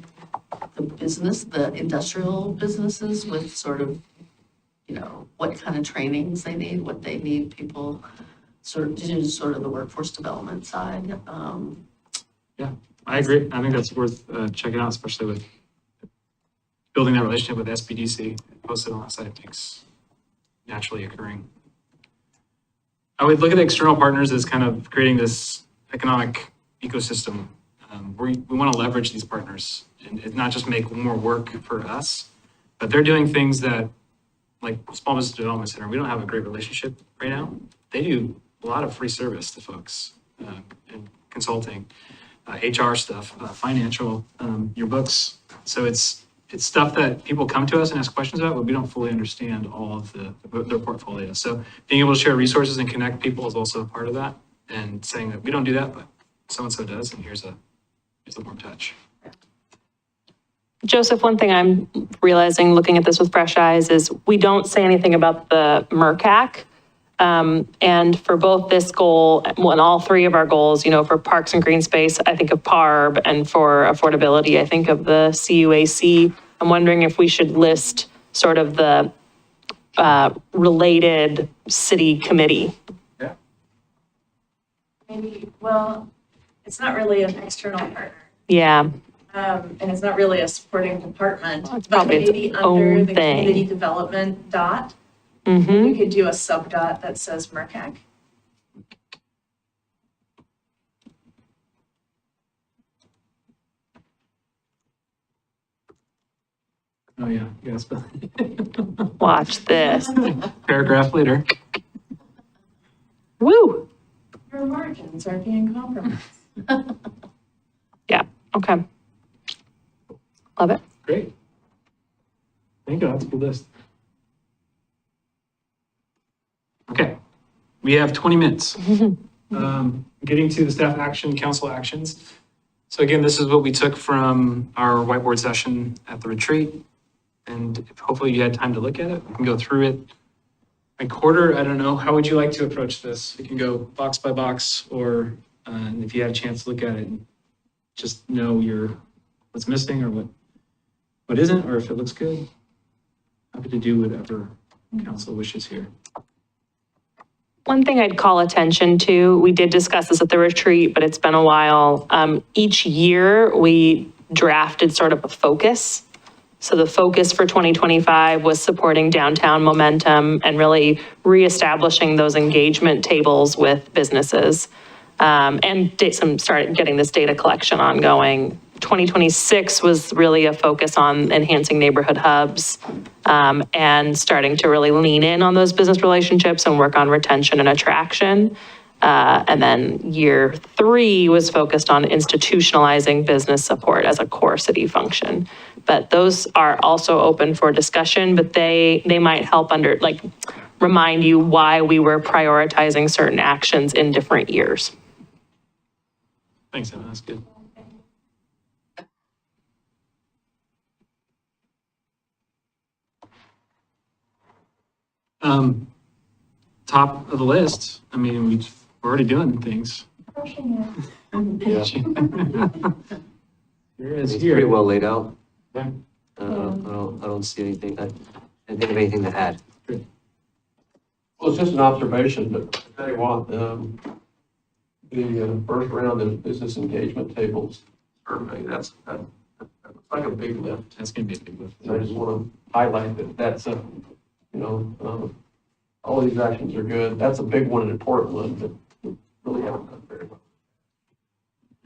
the industrial businesses with sort of, what kind of trainings they need, what they need people sort of to do sort of the workforce development side. I agree. I think that's worth checking out, especially with building that relationship with SBDC. Posted on that site makes naturally occurring. I would look at the external partners as kind of creating this economic ecosystem where we want to leverage these partners and not just make more work for us, but they're doing things that, like Small Business Development Center, we don't have a great relationship right now. They do a lot of free service to folks and consulting, HR stuff, financial, your books. So it's stuff that people come to us and ask questions about, but we don't fully understand all of their portfolio. So being able to share resources and connect people is also a part of that, and saying that we don't do that, but so-and-so does, and here's a warm touch. Joseph, one thing I'm realizing, looking at this with fresh eyes, is we don't say anything about the MERCAC. And for both this goal and all three of our goals, for parks and green space, I think of PARB, and for affordability, I think of the CUAC. I'm wondering if we should list sort of the related city committee. Yeah. Maybe, well, it's not really an external partner. Yeah. And it's not really a supporting department, Well, it's but probably its maybe under own the thing. community development dot, Mm-hmm. we could do a sub dot that says MERCAC. Oh, yeah. Yes, but Watch this. paragraph later. Woo. Your margins are being compromised. Yeah. Okay. Love it. Great. Thank you. That's a good list. We have 20 minutes. Getting to the staff action, council actions. So again, this is what we took from our whiteboard session at the retreat. And hopefully you had time to look at it. We can go through it by quarter. I don't know. How would you like to approach this? We can go box by box, or if you had a chance to look at it, just know what's missing or what isn't, or if it looks good. Happy to do whatever council wishes here. One thing I'd call attention to, we did discuss this at the retreat, but it's been a while. Each year, we drafted sort of a focus. So the focus for 2025 was supporting downtown momentum and really reestablishing those engagement tables with businesses. And start getting this data collection ongoing. 2026 was really a focus on enhancing neighborhood hubs and starting to really lean in on those business relationships and work on retention and attraction. And then year 3 was focused on institutionalizing business support as a core city function. But those are also open for discussion, but they might help remind you why we were prioritizing certain actions in different years. Thanks, Emma. That's good. Top of the list. I mean, we're already doing things. Yeah. Here is It's here. pretty well laid out. Yeah. I don't see anything, I didn't think of anything to add. Well, it's just an observation, but I tell you what, the first round of business engagement tables survey, that looks like a big lift. That's gonna be a big lift. And I just want to highlight that's all these actions are good. That's a big one, an important one, but we really haven't done very well.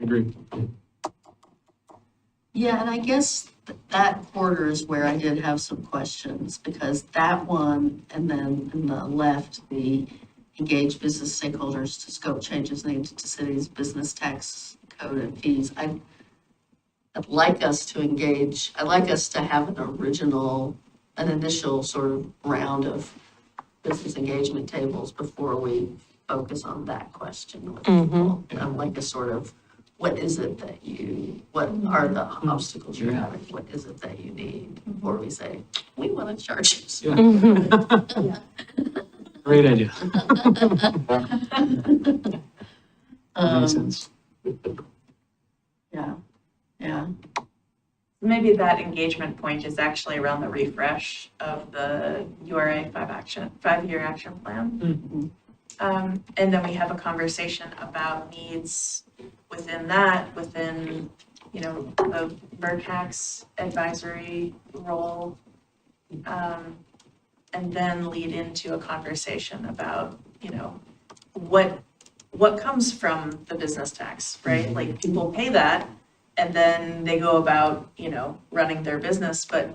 Agreed. Yeah, and I guess that quarter is where I did have some questions, because that one, and then in the left, the engage business stakeholders to scope changes named to city's business tax code and fees. I'd like us to engage, I'd like us to have an initial sort of round of business engagement tables before we focus on that question with people. Like a sort of, what is it that what are the obstacles you're having? What is it that you need before we say, we want to charge you? Yeah. Great idea. Makes sense. Yeah. Maybe that engagement point is actually around the refresh of the URA 5-year action plan. And then we have a conversation about needs within that, within, the Vertex advisory role. And then lead into a conversation about, what comes from the business tax, right? Like, people pay that and then they go about, running their business, but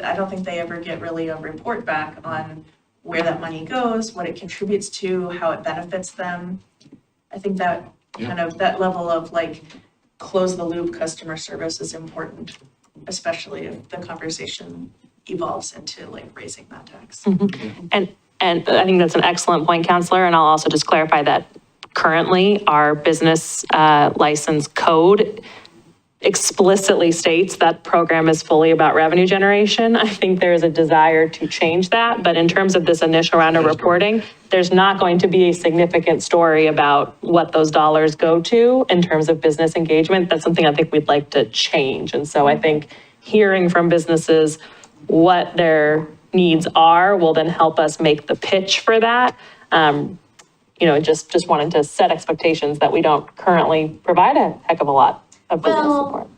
I don't think they ever get really a report back on where that money goes, what it contributes to, how it benefits them. I think that kind of, that level of close the loop customer service is important, especially if the conversation evolves into raising that tax. And I think that's an excellent point, Counselor, and I'll also just clarify that currently our business license code explicitly states that program is fully about revenue generation. I think there is a desire to change that, but in terms of this initial round of reporting, there's not going to be a significant story about what those dollars go to in terms of business engagement. That's something I think we'd like to change. And so I think hearing from businesses what their needs are will then help us make the pitch for that. Just wanted to set expectations that we don't currently provide a heck of a lot of business support.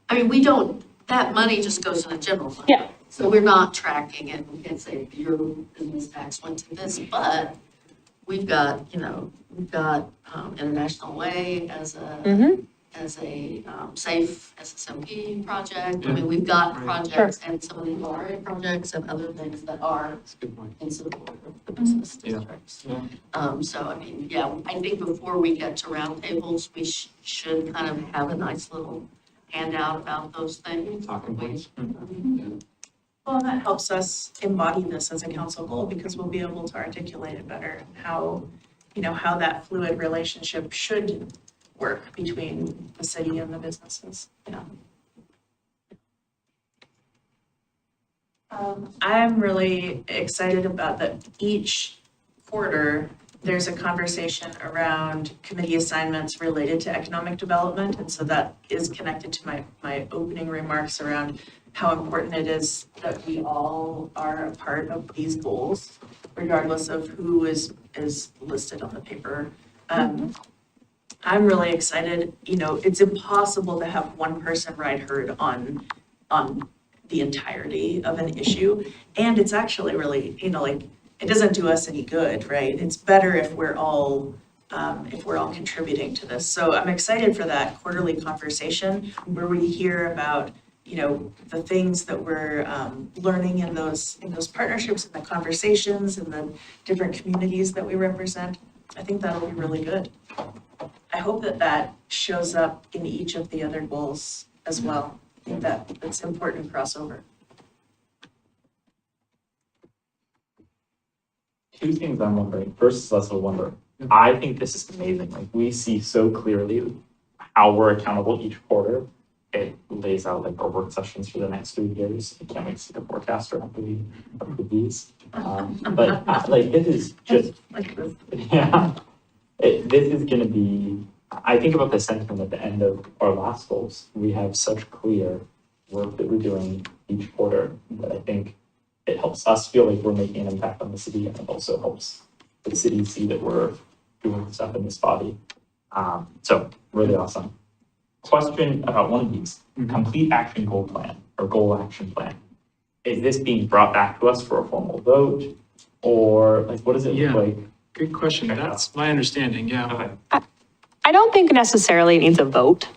I mean, that money just goes to the general fund. Yeah. So we're not tracking it. We can't say your business tax went to this, but we've got International Way as a safe SSMP project. I mean, we've got projects and some of the URA projects and other things that are That's a good point. in support of the business Yeah. districts. Yeah. So, I mean, I think before we get to roundtables, we should kind of have a nice little handout about those things. Talking points. Well, that helps us embody this as a council goal, because we'll be able to articulate it better, how how that fluid relationship should work between the city and the businesses. Yeah. I'm really excited about that each quarter, there's a conversation around committee assignments related to economic development. And so that is connected to my opening remarks around how important it is that we all are a part of these goals, regardless of who is listed on the paper. I'm really excited, it's impossible to have one person ride herd on the entirety of an issue. And it's actually really, it doesn't do us any good, right? It's better if we're all contributing to this. So I'm excited for that quarterly conversation where we hear about, the things that we're learning in those partnerships and the conversations and the different communities that we represent. I think that'll be really good. I hope that shows up in each of the other goals as well. I think that's important crossover. Two things I'm wondering. First is less of a wonder. I think this is amazing. Like, we see so clearly how we're accountable each quarter. It lays out like our work sessions for the next 3 years. I can't wait to see the forecaster after we approve these. But this is just, Like this. yeah. This is gonna be, I think about the sentiment at the end of our last goals. We have such clear work that we're doing each quarter that I think it helps us feel like we're making an impact on the city, and it also helps the city see that we're doing stuff in this body. So really awesome. Question about one of these, complete action goal plan or goal action plan. Is this being brought back to us for a formal vote, or like what does it Yeah. look like? Good question. That's my understanding, yeah. Okay. I don't think necessarily it needs a vote,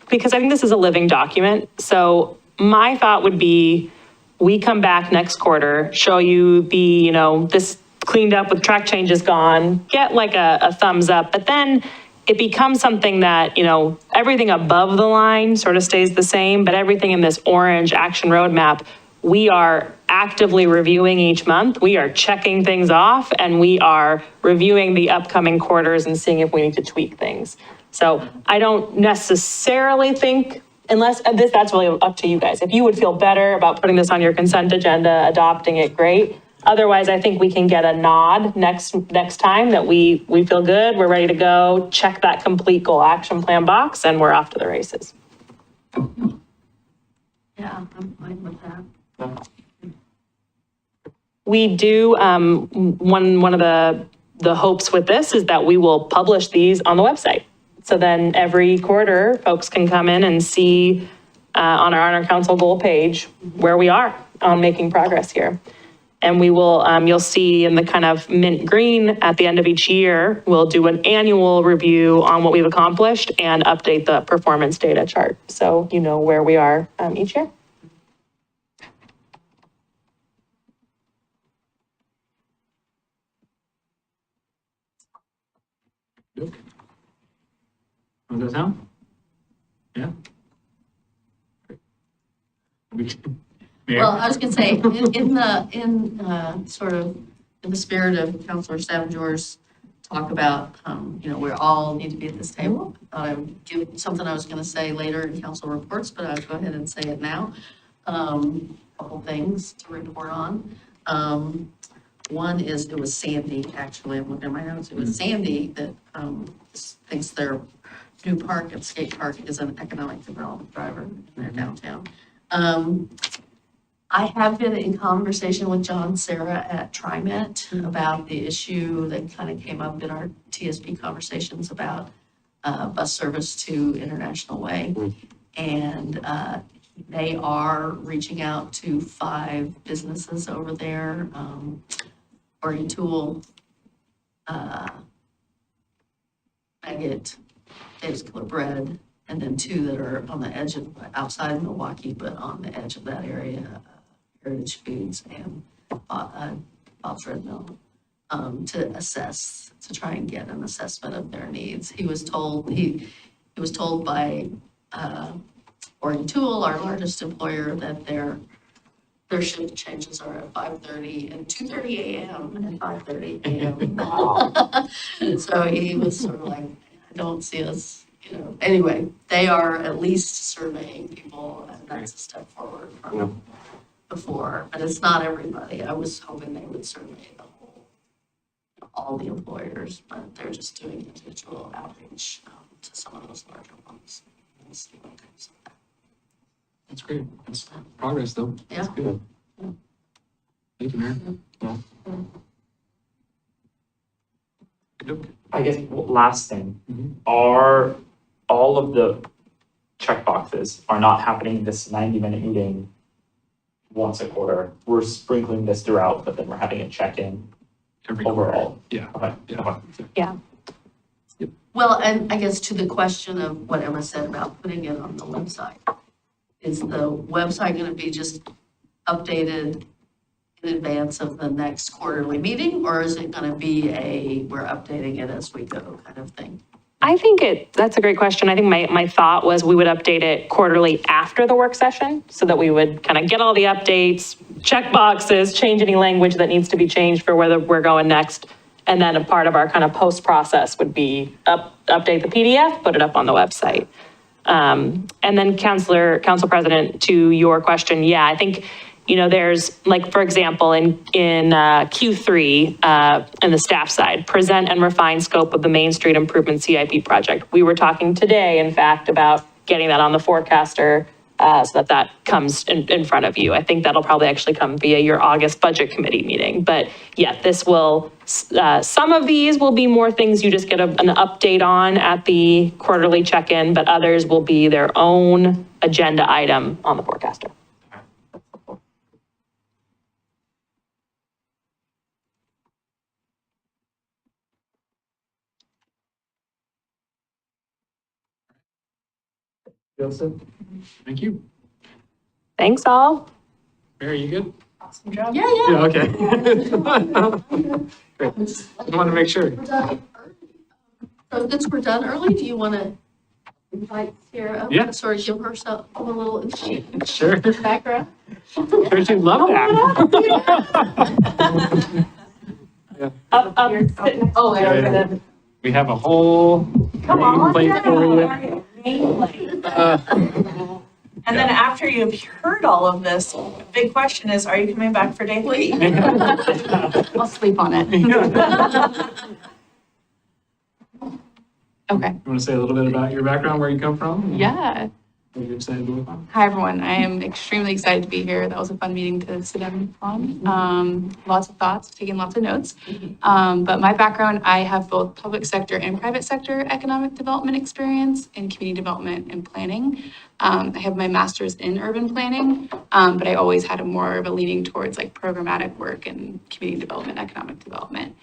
because I think this is a living document. So my thought would be, we come back next quarter, show you the, this cleaned up with track changes gone, get like a thumbs up, but then it becomes something that, everything above the line sort of stays the same, but everything in this orange action roadmap, we are actively reviewing each month. We are checking things off, and we are reviewing the upcoming quarters and seeing if we need to tweak things. So I don't necessarily think, unless that's really up to you guys. If you would feel better about putting this on your consent agenda, adopting it, great. Otherwise, I think we can get a nod next time that we feel good, we're ready to go, check that complete goal action plan box, and we're off to the races. Yeah, I'm fine with that. We do, one of the hopes with this is that we will publish these on the website. So then every quarter, folks can come in and see on our council goal page where we are on making progress here. And we will, you'll see in the kind of mint green at the end of each year, we'll do an annual review on what we've accomplished and update the performance data chart. So you know where we are each year. How does that sound? Yeah? Mayor? Well, I was gonna say, in sort of, in the spirit of Councilor Savingeor's talk about, we all need to be at this table. I thought I would give something I was gonna say later in council reports, but I'll go ahead and say it now. Couple things to report on. One is, it was Sandy, actually, I'm looking at my notes, it was Sandy that thinks their new park at skate park is an economic development driver in their downtown. I have been in conversation with John Sarah at TriMet about the issue that kind of came up in our TSP conversations about bus service to International Way. And they are reaching out to 5 businesses over there, Oregon Tool, Maggot, Dave's Killer Bread, and then 2 that are on the edge of, outside of Milwaukie, but on the edge of that area, Heritage Foods and Bob's Red Mill, to assess, to try and get an assessment of their needs. He was told, he was told by Oregon Tool, our largest employer, that their their shift changes are at 5:30 and 2:30 a.m. and 5:30 a.m. So he was sort of like, I don't see us, anyway, they are at least surveying people, and that's a step forward from before, but it's not everybody. I was hoping they would survey all the employers, but they're just doing individual outreach to some of those larger ones. We'll see what comes of that. That's great. That's progress though. Yeah. That's good. Thank you, Mayor. Good. I guess last thing, Mhm. are all of the checkboxes are not happening this 90-minute meeting once a quarter? We're sprinkling this throughout, but then we're having a check-in Every quarter. overall. Yeah. Okay, Yeah. okay. Well, and I guess to the question of what Emma said about putting it on the website, is the website going to be just updated in advance of the next quarterly meeting, or is it going to be we're updating it as we go kind of thing? I think that's a great question. I think my thought was we would update it quarterly after the work session so that we would kind of get all the updates, check boxes, change any language that needs to be changed for where we're going next. And then a part of our kind of post process would be update the PDF, put it up on the website. And then Council President, to your question, yeah, I think, there's like, for example, in Q3, in the staff side, present and refine scope of the Main Street Improvement CIP project. We were talking today, in fact, about getting that on the forecaster so that comes in front of you. I think that'll probably actually come via your August Budget Committee meeting. But yeah, this will, some of these will be more things you just get an update on at the quarterly check-in, but others will be their own agenda item on the forecaster. Joseph? Thank you. Thanks all. Mayor, you good? Awesome job. Yeah. Yeah, okay. Great. I want to make sure. We're done early. So since we're done early, do you want to invite Sarah up? Yeah. Sort of give herself a little Sure. background? Sure, she'd love that. Up, Oh, Yeah. We have a whole plate for you. And then after you've heard all of this, the big question is, are you coming back for day 3? I'll sleep on it. Okay. You want to say a little bit about your background, where you come from? Yeah. What you're excited to work on? Hi, everyone. I am extremely excited to be here. That was a fun meeting to sit in on. Lots of thoughts, taking lots of notes. But my background, I have both public sector and private sector economic development experience in community development and planning. I have my master's in urban planning, but I always had more of a leaning towards like programmatic work and community development, economic development.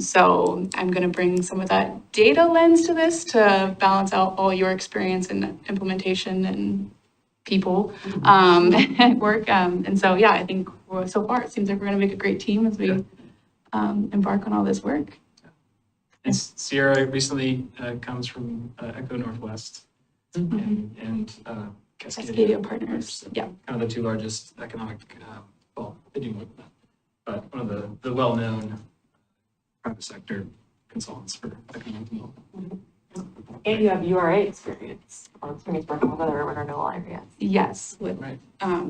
So I'm going to bring some of that data lens to this to balance out all your experience in implementation and people at work. And so, yeah, I think so far it seems like we're going to make a great team as we embark on all this work. And Sierra recently comes from Echo Northwest and Cascadia Partners, yeah. Kind of the two largest economic, well, they do more than that, but one of the well-known private sector consultants for economic development. And you have URA experience working with other urban renewal areas. Yes, with Right.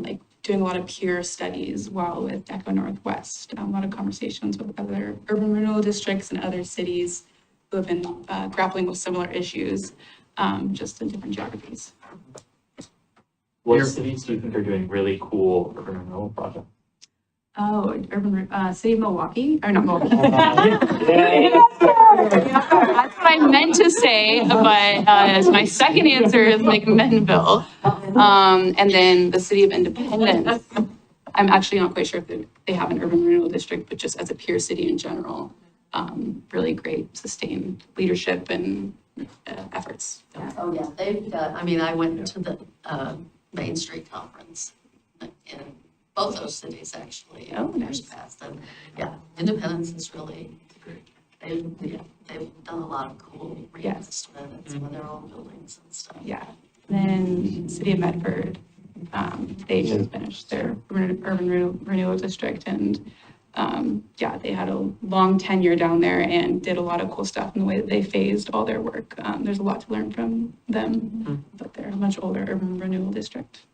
like doing a lot of peer studies while with Echo Northwest, a lot of conversations with other urban renewal districts and other cities who have been grappling with similar issues, just in different geographies. What cities do you think are doing really cool urban renewal projects? Oh, city of Milwaukie, or not Milwaukee. Yeah. That's what I meant to say, but my second answer is McMinnville. And then the city of Independence. I'm actually not quite sure if they have an urban renewal district, but just as a peer city in general, really great sustained leadership and efforts. Oh, yeah, they've got, I mean, I went to the Main Street Conference in both those cities, actually, years past, and yeah, Independence is really, they've done a lot of cool reinvestment in some of their old buildings and stuff. Yeah. Then city of Medford, They just finished their renewal district, and yeah, they had a long tenure down there and did a lot of cool stuff in the way that they phased all their work. There's a lot to learn from them, but they're a much older urban renewal district.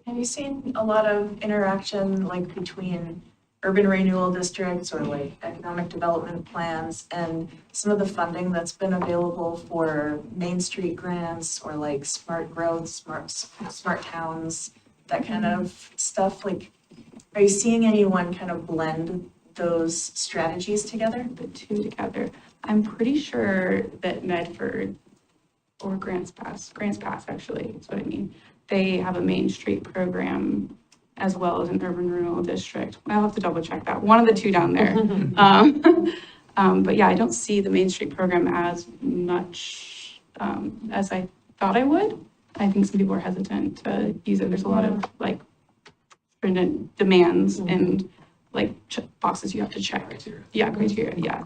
Have you seen a lot of interaction like between urban renewal districts or like economic development plans and some of the funding that's been available for Main Street grants or like smart growth, smart towns, that kind of stuff? Like, are you seeing anyone kind of blend those strategies together? The two together. I'm pretty sure that Medford or Grants Pass actually, that's what I mean. They have a Main Street program as well as an urban renewal district. I'll have to double check that. One of the two down there. But yeah, I don't see the Main Street program as much as I thought I would. I think some people are hesitant to use it. There's a lot of like stringent demands and like boxes you have to check. Yeah, criteria, yeah.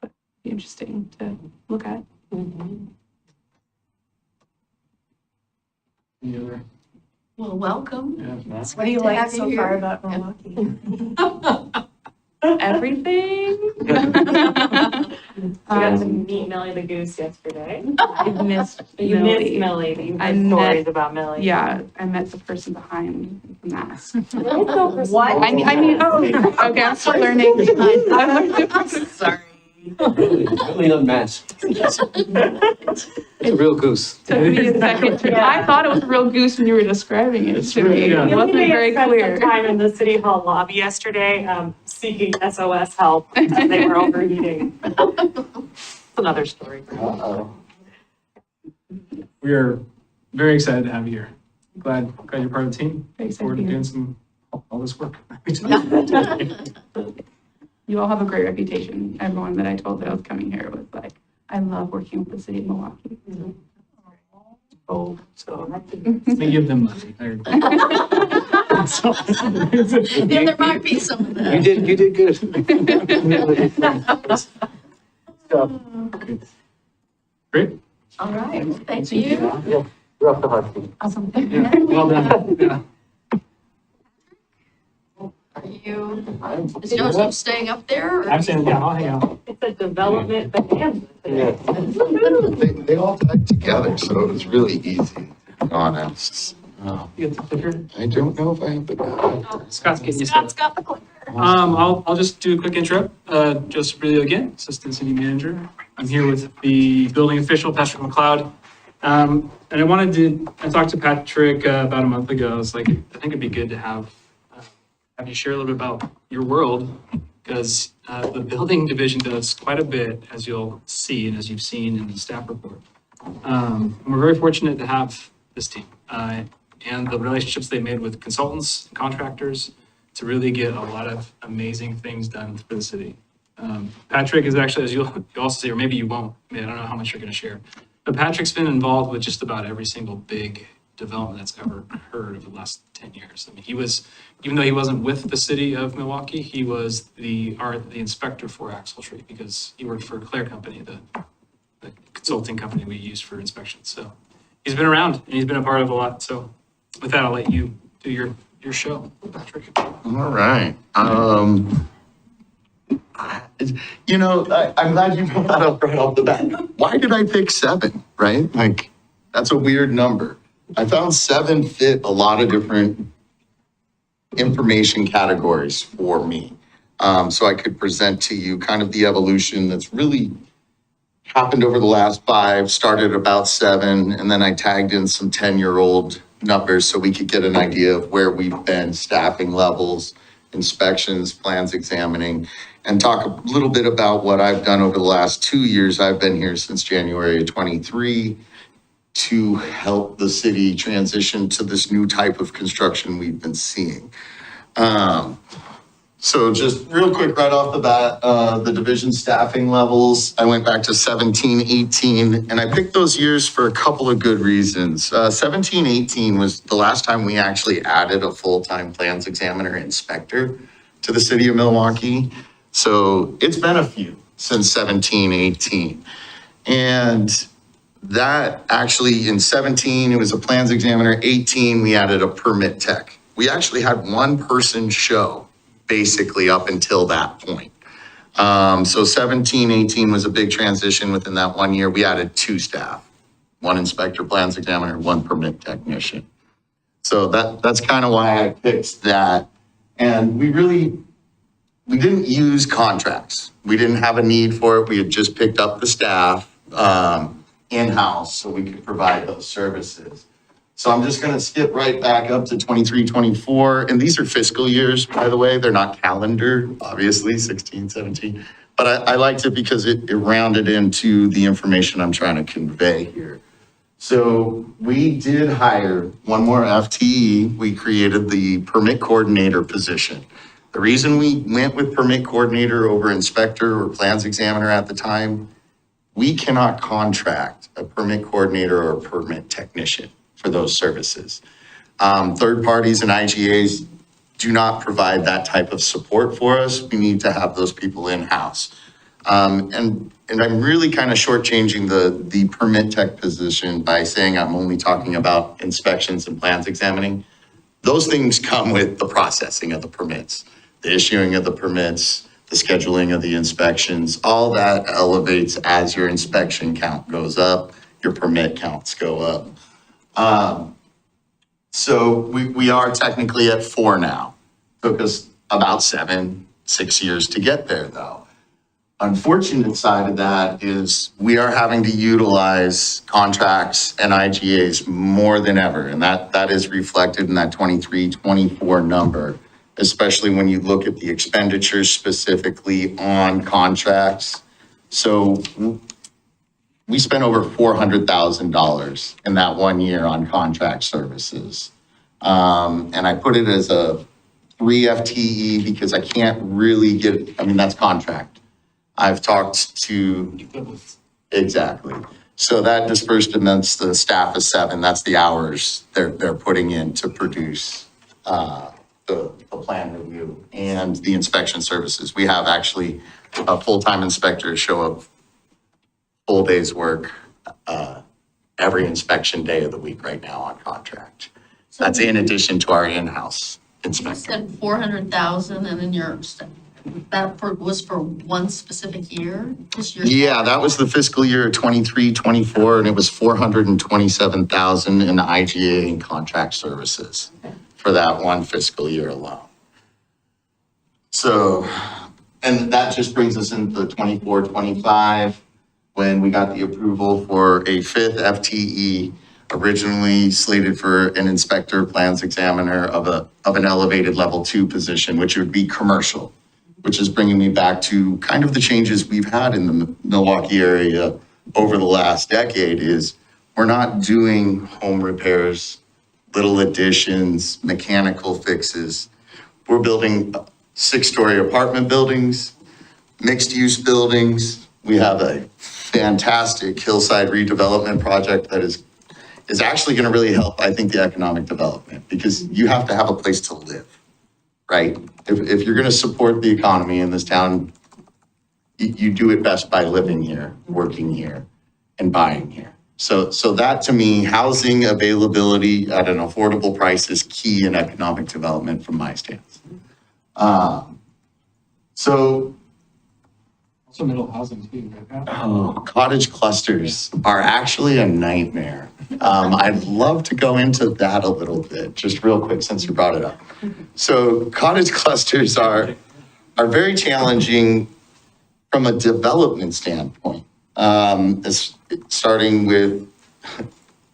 But be interesting to look at. Any other? Well, welcome. Yeah. What do you to like have you so here. far about Milwaukee? Everything. You got to meet Millie the goose yesterday. I missed You Millie. missed Millie. You I heard met- stories about Millie. Yeah, I met the person behind the mask. What? I mean, oh, okay, I'm still learning. Sorry. Really unmatched. It's a real goose. Took me a second to, I thought it was a real goose when you were describing it to me. yeah. It wasn't very clear. Spent some time in the city hall lobby yesterday, seeking SOS help as they were overheating. It's another story. We are very excited to have you here. Glad you're part of the team. Very Look excited forward to to be doing here. all this work. You all have a great reputation. Everyone that I told that I was coming here was like, I love working with the city of Milwaukee. Oh, so they give them money. Yeah, there might be some of that. You did good. Great. All right, well, thank you. You're off the hot seat. Awesome. Yeah, well done. Yeah. Are you, is Joseph staying up there? or- I'm saying, yeah, I'll hang out. It's a development bonanza today. They all tied together, so it's really easy, to be honest. You get the clicker? I don't know if I have the. Scott's getting you Scott's started. got the clicker. I'll just do a quick intro. Joseph Brillo again, Assistant City Manager. I'm here with the building official, Patrick McLeod. And I talked to Patrick about a month ago. I was like, I think it'd be good to have you share a little bit about your world, because the building division does quite a bit, as you'll see and as you've seen in the staff report. And we're very fortunate to have this team and the relationships they made with consultants and contractors to really get a lot of amazing things done for the city. Patrick is actually, as you'll also see, or maybe you won't, I don't know how much you're going to share, but Patrick's been involved with just about every single big development that's ever occurred over the last 10 years. I mean, he was, even though he wasn't with the city of Milwaukee, he was the inspector for Axle Tree, because he worked for Claire Company, the consulting company we use for inspections. So he's been around and he's been a part of a lot. So with that, I'll let you do your show, Patrick. All right. I'm glad you brought that up right off the bat. Why did I pick 7, right? Like, that's a weird number. I found 7 fit a lot of different information categories for me. So I could present to you kind of the evolution that's really happened over the last 5, started about 7, and then I tagged in some 10-year-old numbers so we could get an idea of where we've been, staffing levels, inspections, plans examining, and talk a little bit about what I've done over the last 2 years. I've been here since January of 23 to help the city transition to this new type of construction we've been seeing. So just real quick, right off the bat, the division staffing levels, I went back to 17, 18, and I picked those years for a couple of good reasons. 17, 18 was the last time we actually added a full-time plans examiner inspector to the city of Milwaukee. So it's been a few since 17, 18. And that actually in 17, it was a plans examiner. 18, we added a permit tech. We actually had one person show basically up until that point. So 17, 18 was a big transition within that 1 year. We added 2 staff, 1 inspector, plans examiner, 1 permit technician. So that's kind of why I picked that. And we didn't use contracts. We didn't have a need for it. We had just picked up the staff in-house so we could provide those services. So I'm just going to skip right back up to 23, 24. And these are fiscal years, by the way. They're not calendar, obviously, 16, 17. But I liked it because it rounded into the information I'm trying to convey here. So we did hire 1 more FTE. We created the permit coordinator position. The reason we went with permit coordinator over inspector or plans examiner at the time, we cannot contract a permit coordinator or a permit technician for those services. Third parties and IGAs do not provide that type of support for us. We need to have those people in-house. And I'm really kind of shortchanging the permit tech position by saying I'm only talking about inspections and plans examining. Those things come with the processing of the permits, the issuing of the permits, the scheduling of the inspections. All that elevates as your inspection count goes up, your permit counts go up. So we are technically at 4 now. Took us about 6 years to get there though. Unfortunate side of that is we are having to utilize contracts and IGAs more than ever. And that is reflected in that 23, 24 number, especially when you look at the expenditures specifically on contracts. So we spent over $400,000 in that 1 year on contract services. And I put it as a 3 FTE because I can't really that's contract. I've talked to, exactly. So that dispersed amongst the staff of 7, that's the hours they're putting in to produce the plan review and the inspection services. We have actually a full-time inspector show up full day's work every inspection day of the week right now on contract. That's in addition to our in-house You inspector. said 400,000 and then was for one specific year? Just your- Yeah, that was the fiscal year 23, 24, and it was 427,000 in IGA and contract services for that one fiscal year alone. So, and that just brings us into 24, 25, when we got the approval for a 5th FTE, originally slated for an inspector plans examiner of an elevated level 2 position, which would be commercial, which is bringing me back to kind of the changes we've had in the Milwaukie area over the last decade is we're not doing home repairs, little additions, mechanical fixes. We're building 6-story apartment buildings, mixed-use buildings. We have a fantastic hillside redevelopment project that is actually going to really help, I think, the economic development because you have to have a place to live, right? If you're going to support the economy in this town, you do it best by living here, working here, and buying here. So that to me, housing availability at an affordable price is key in economic development from my stance. So Also middle housing too, right? cottage clusters are actually a nightmare. I'd love to go into that a little bit, just real quick, since you brought it up. So cottage clusters are very challenging from a development standpoint. Starting with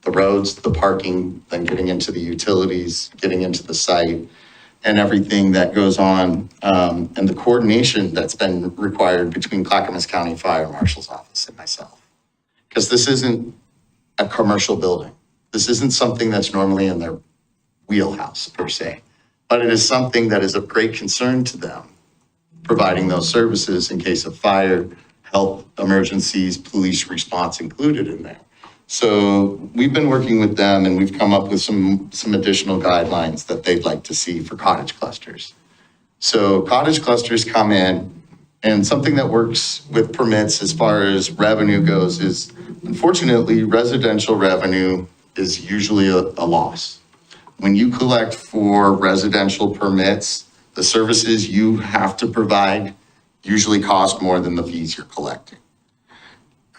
the roads, the parking, then getting into the utilities, getting into the site, and everything that goes on, and the coordination that's been required between Clackamas County Fire Marshal's office and myself. Because this isn't a commercial building. This isn't something that's normally in their wheelhouse per se, but it is something that is of great concern to them, providing those services in case of fire, health emergencies, police response included in there. So we've been working with them and we've come up with some additional guidelines that they'd like to see for cottage clusters. So cottage clusters come in And something that works with permits as far as revenue goes is, unfortunately, residential revenue is usually a loss. When you collect for residential permits, the services you have to provide usually cost more than the fees you're collecting.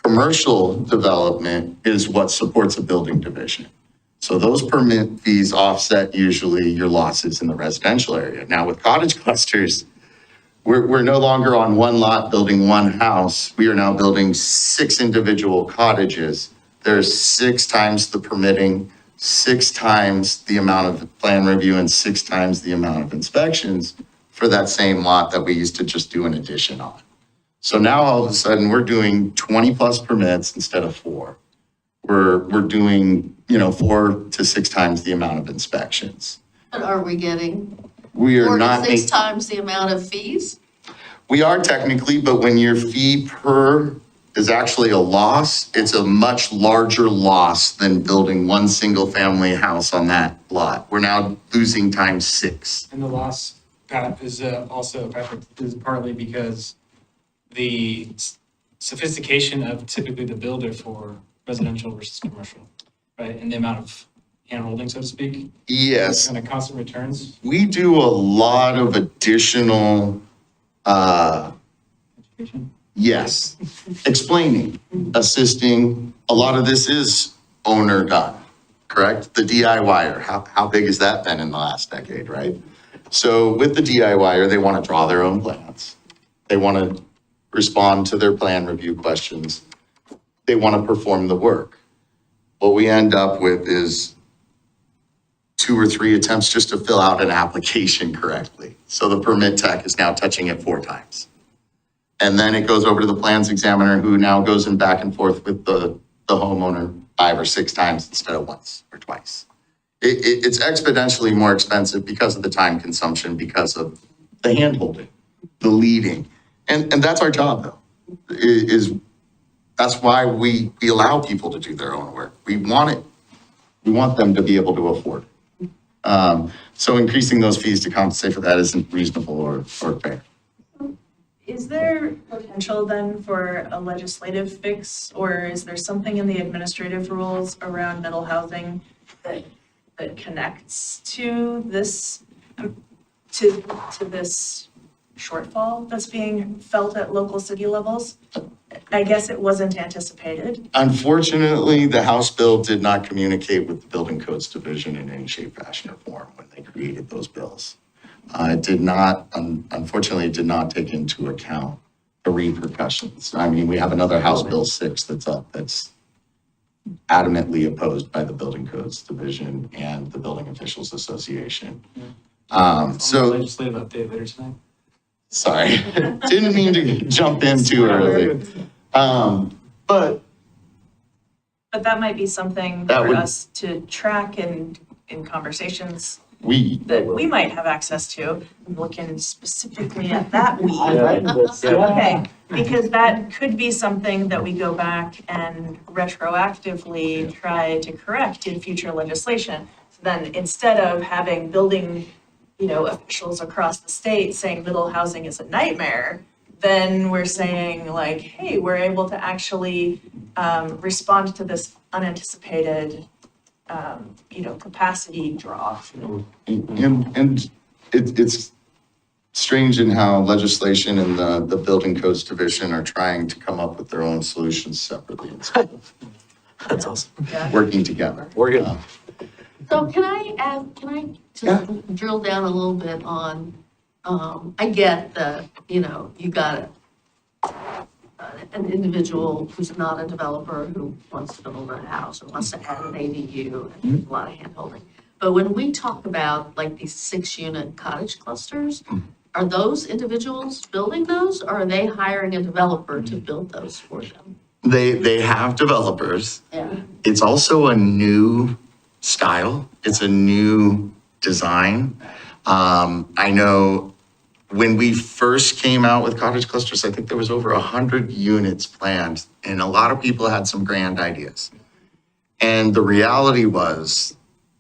Commercial development is what supports a building division. So those permit fees offset usually your losses in the residential area. Now with cottage clusters, we're no longer on one lot building one house. We are now building 6 individual cottages. There's 6 times the permitting, 6 times the amount of plan review, and 6 times the amount of inspections for that same lot that we used to just do an addition on. So now all of a sudden, we're doing 20 plus permits instead of 4. We're doing, 4 to 6 times the amount of inspections. But are we getting We are 4 to not. 6 times the amount of fees? We are technically, but when your fee per is actually a loss, it's a much larger loss than building one single family house on that lot. We're now losing times 6. And the loss, Pat, is also is partly because the sophistication of typically the builder for residential versus commercial, right? And the amount of handholding, so to speak, Yes, kind of constant returns. we do a lot of additional, Education. yes, explaining, assisting. A lot of this is owner done, correct? The DIYer, how big has that been in the last decade, right? So with the DIYer, they want to draw their own plans. They want to respond to their plan review questions. They want to perform the work. What we end up with is 2 or 3 attempts just to fill out an application correctly. So the permit tech is now touching it 4 times. And then it goes over to the plans examiner, who now goes in back and forth with the homeowner 5 or 6 times instead of once or twice. It's exponentially more expensive because of the time consumption, because of the handholding, the leading. And that's our job though, that's why we allow people to do their own work. We want it. We want them to be able to afford it. So increasing those fees to compensate for that isn't reasonable or fair. Is there potential then for a legislative fix, or is there something in the administrative rules around middle housing that connects to this, to this shortfall that's being felt at local city levels? I guess it wasn't anticipated. Unfortunately, the House bill did not communicate with the Building Codes Division in any shape, fashion, or form when they created those bills. It did not, unfortunately, it did not take into account the repercussions. I mean, we have another House Bill 6 that's up that's adamantly opposed by the Building Codes Division and the Building Officials Association. So, Legislative update later tonight. sorry, didn't mean to jump in too early. But But that might be something That for would- us to track in conversations we, that we might have access to. I'm looking specifically at that we. Yeah. Okay, because that could be something that we go back and retroactively try to correct in future legislation. So then instead of having building, officials across the state saying middle housing is a nightmare, then we're saying like, hey, we're able to actually respond to this unanticipated capacity draw. and it's strange in how legislation and the Building Codes Division are trying to come up with their own solutions separately instead of That's awesome. working together. We're good. So can I just drill down a little bit on, I get that, you got an individual who's not a developer who wants to build a house or wants to add an ADU and a lot of handholding. But when we talk about like these 6-unit cottage clusters, are those individuals building those, or are they hiring a developer to build those for them? They have developers. Yeah. It's also a new style. It's a new design. I know when we first came out with cottage clusters, I think there was over 100 units planned, and a lot of people had some grand ideas. And the reality was,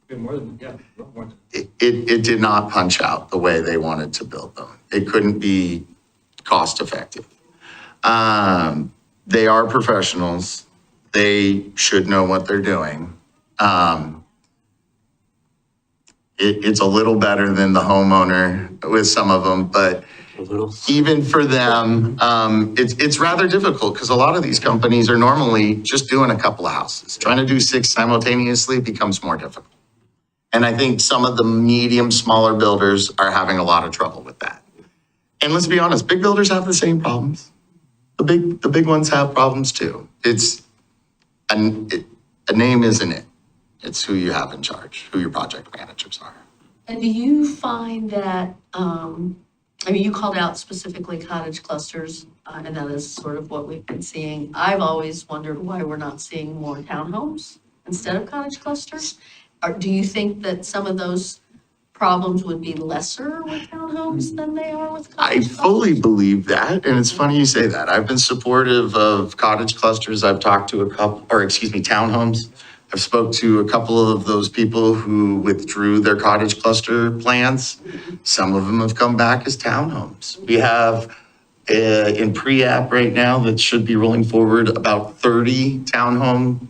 More than, yeah, more than. it did not punch out the way they wanted to build them. It couldn't be cost effective. They are professionals. They should know what they're doing. It's a little better than the homeowner with some of them, but A little. even for them, it's rather difficult because a lot of these companies are normally just doing a couple of houses. Trying to do 6 simultaneously becomes more difficult. And I think some of the medium, smaller builders are having a lot of trouble with that. And let's be honest, big builders have the same problems. The big ones have problems too. A name isn't it. It's who you have in charge, who your project managers are. And do you find that, you called out specifically cottage clusters, and that is sort of what we've been seeing. I've always wondered why we're not seeing more townhomes instead of cottage clusters. Or do you think that some of those problems would be lesser with townhomes than they are with I cottage fully clusters? believe that, and it's funny you say that. I've been supportive of cottage clusters. I've talked to townhomes. I've spoke to a couple of those people who withdrew their cottage cluster plans. Some of them have come back as townhomes. We have in pre-app right now that should be rolling forward about 30 townhome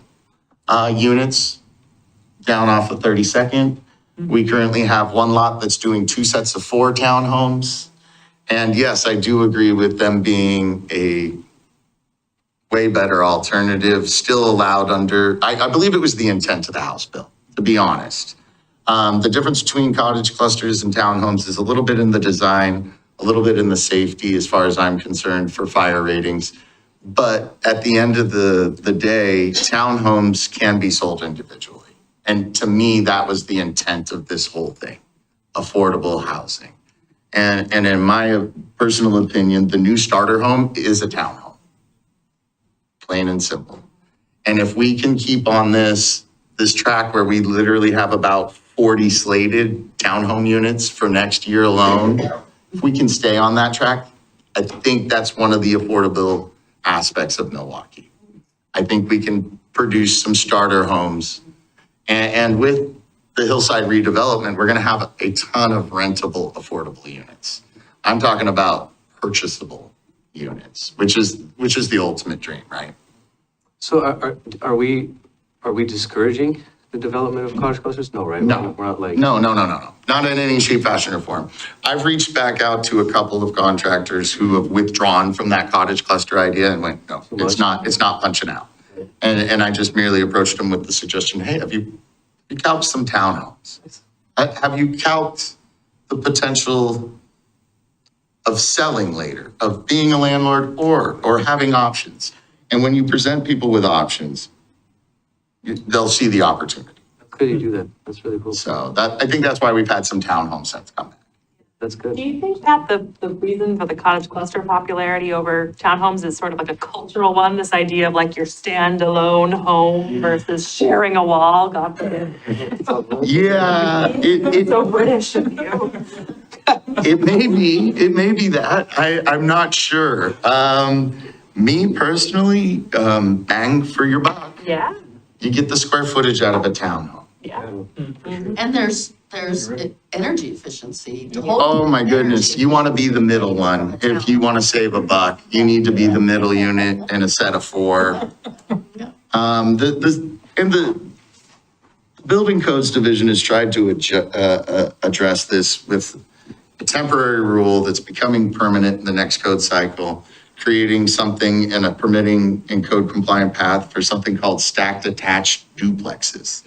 units down off of 32nd. We currently have one lot that's doing 2 sets of 4 townhomes. And yes, I do agree with them being a way better alternative, still allowed under, I believe it was the intent of the House bill, to be honest. The difference between cottage clusters and townhomes is a little bit in the design, a little bit in the safety as far as I'm concerned for fire ratings. But at the end of the day, townhomes can be sold individually. And to me, that was the intent of this whole thing, affordable housing. And in my personal opinion, the new starter home is a townhome. Plain and simple. And if we can keep on this track where we literally have about 40 slated townhome units for next year alone, if we can stay on that track, I think that's one of the affordable aspects of Milwaukie. I think we can produce some starter homes. And with the hillside redevelopment, we're going to have a ton of rentable, affordable units. I'm talking about purchasable units, which is the ultimate dream, right? So are we discouraging the development of cottage clusters? No, right? No. We're not like. No. Not in any shape, fashion, or form. I've reached back out to a couple of contractors who have withdrawn from that cottage cluster idea and went, no, it's not punching out. And I just merely approached them with the suggestion, hey, have you calced some townhomes? Have you calced the potential of selling later, of being a landlord or having options? And when you present people with options, they'll see the opportunity. Good you do that. That's really cool. So I think that's why we've had some townhome sets come back. That's good. Do you think that the reason for the cottage cluster popularity over townhomes is sort of like a cultural one? This idea of like your standalone home versus sharing a wall, God forbid. Yeah, It's so British of you. it may be that. I'm not sure. Me personally, bang for your buck. Yeah, You get the square footage out of a townhome. yeah. And there's energy efficiency. Oh my goodness, you want to be the middle one. If you want to save a buck, you need to be the middle unit in a set of 4. The Building Codes Division has tried to address this with a temporary rule that's becoming permanent in the next code cycle, creating something in a permitting and code compliant path for something called stacked attached duplexes.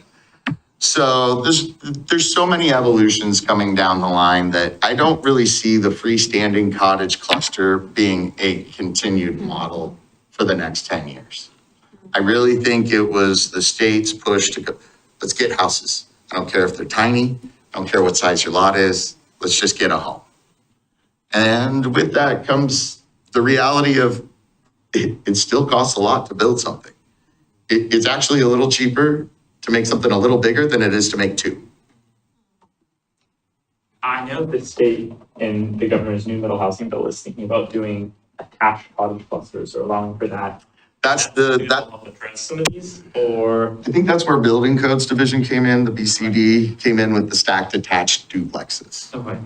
So there's so many evolutions coming down the line that I don't really see the freestanding cottage cluster being a continued model for the next 10 years. I really think it was the state's push to go, let's get houses. I don't care if they're tiny. I don't care what size your lot is. Let's just get a home. And with that comes the reality of it still costs a lot to build something. It's actually a little cheaper to make something a little bigger than it is to make 2. I know the state and the governor's new middle housing bill is thinking about doing attached cottage clusters or allowing for that. That's Help address some of these, or I think that's where Building Codes Division came in. The BCD came in with the stacked attached duplexes. okay.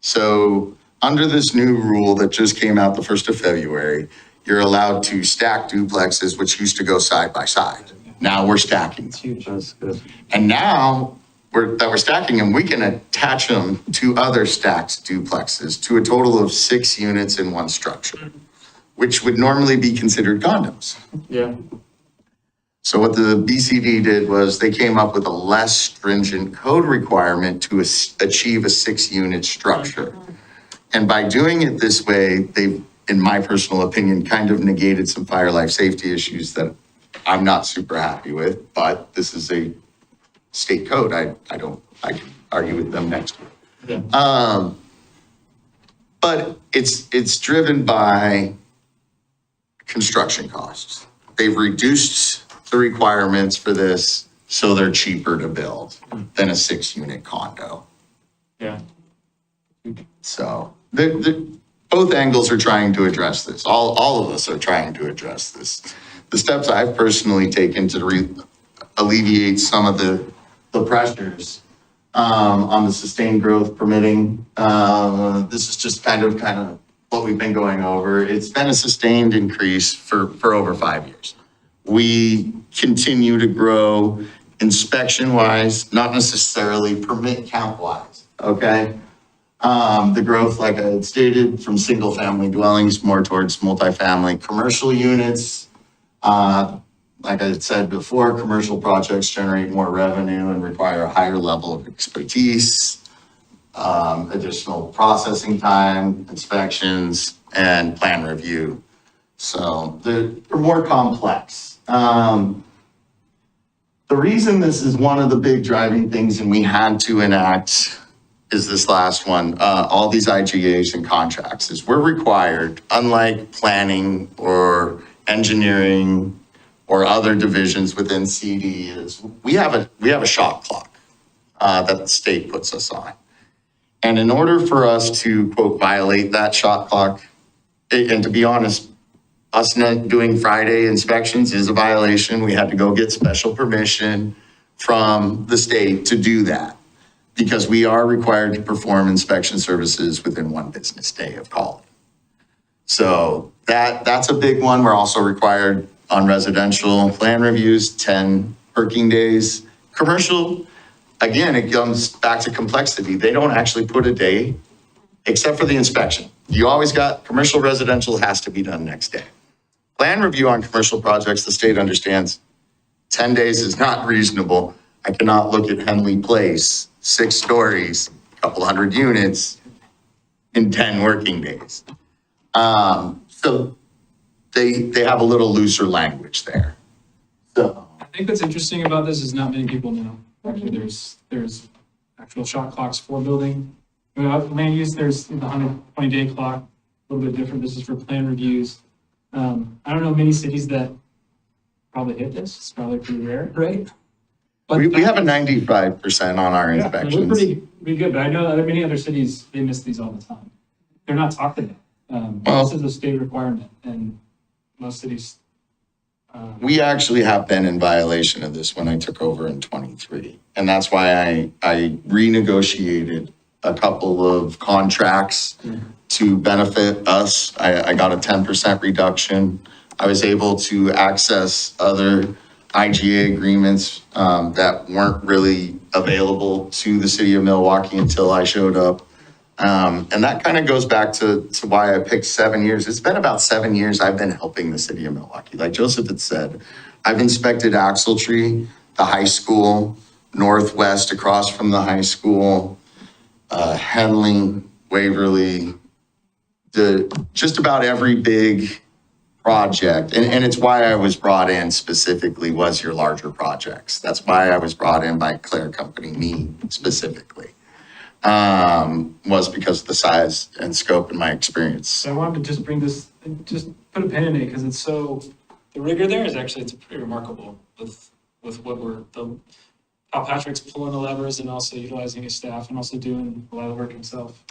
So under this new rule that just came out the 1st of February, you're allowed to stack duplexes, which used to go side by side. Now we're stacking them. That's good. And now we're stacking them, we can attach them to other stacked duplexes to a total of 6 units in one structure, which would normally be considered condos. Yeah. So what the BCD did was they came up with a less stringent code requirement to achieve a 6-unit structure. And by doing it this way, they've, in my personal opinion, kind of negated some fire life safety issues that I'm not super happy with, but this is a state code. I can argue with them next year. But it's driven by construction costs. They've reduced the requirements for this so they're cheaper to build than a 6-unit condo. Yeah. So both angles are trying to address this. All of us are trying to address this. The steps I've personally taken to alleviate some of the pressures on the sustained growth permitting. This is just kind of what we've been going over. It's been a sustained increase for over 5 years. We continue to grow inspection wise, not necessarily permit count wise, okay? The growth, like I had stated, from single family dwellings more towards multifamily commercial units. Like I said before, commercial projects generate more revenue and require a higher level of expertise, additional processing time, inspections, and plan review. So they're more complex. The reason this is one of the big driving things and we had to enact is this last one, all these IGAs and contracts is we're required, unlike planning or engineering or other divisions within CD, is we have a shot clock that the state puts us on. And in order for us to, quote, violate that shot clock, and to be honest, us not doing Friday inspections is a violation. We had to go get special permission from the state to do that because we are required to perform inspection services within 1 business day of calling. So that's a big one. We're also required on residential plan reviews, 10 working days. Commercial, again, it comes back to complexity. They don't actually put a day except for the inspection. You always got commercial residential has to be done next day. Plan review on commercial projects, the state understands 10 days is not reasonable. I cannot look at Henley Place, 6 stories, a couple hundred units in 10 working days. So they have a little looser language there. So I think what's interesting about this is not many people know. Actually, there's actual shot clocks for building. Land use, there's the 120-day clock, a little bit different. This is for plan reviews. I don't know many cities that probably hit this. It's probably pretty rare, right? But we have a 95% on our yeah, inspections. we're pretty good, but I know that many other cities, they miss these all the time. They're not talked about. This is a state requirement, and most cities. We actually have been in violation of this when I took over in 23. And that's why I renegotiated a couple of contracts to benefit us. I got a 10% reduction. I was able to access other IGA agreements that weren't really available to the city of Milwaukee until I showed up. And that kind of goes back to why I picked 7 years. It's been about 7 years I've been helping the city of Milwaukee. Like Joseph had said, I've inspected Axletree, the high school, Northwest across from the high school, Henley, Waverly, just about every big project. And it's why I was brought in specifically was your larger projects. That's why I was brought in by Claire Company, me specifically. Was because of the size and scope and my experience. So I wanted to just bring this, just put a pin in it because it's so, the rigor there is actually, it's pretty remarkable with what how Patrick's pulling the levers and also utilizing his staff and also doing a lot of the work himself.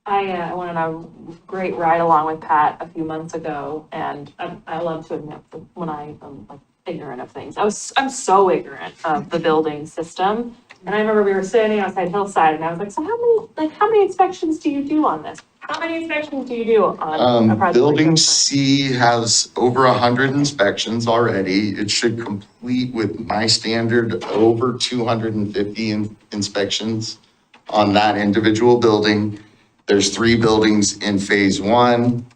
I went on a great ride along with Pat a few months ago, and I love to admit that when I'm like ignorant of things. I'm so ignorant of the building system. And I remember we were standing outside Hillside and I was like, so how many inspections do you do on this? How many inspections do you do on a project? like Building this? C has over 100 inspections already. It should complete with my standard over 250 inspections on that individual building. There's 3 buildings in phase 1.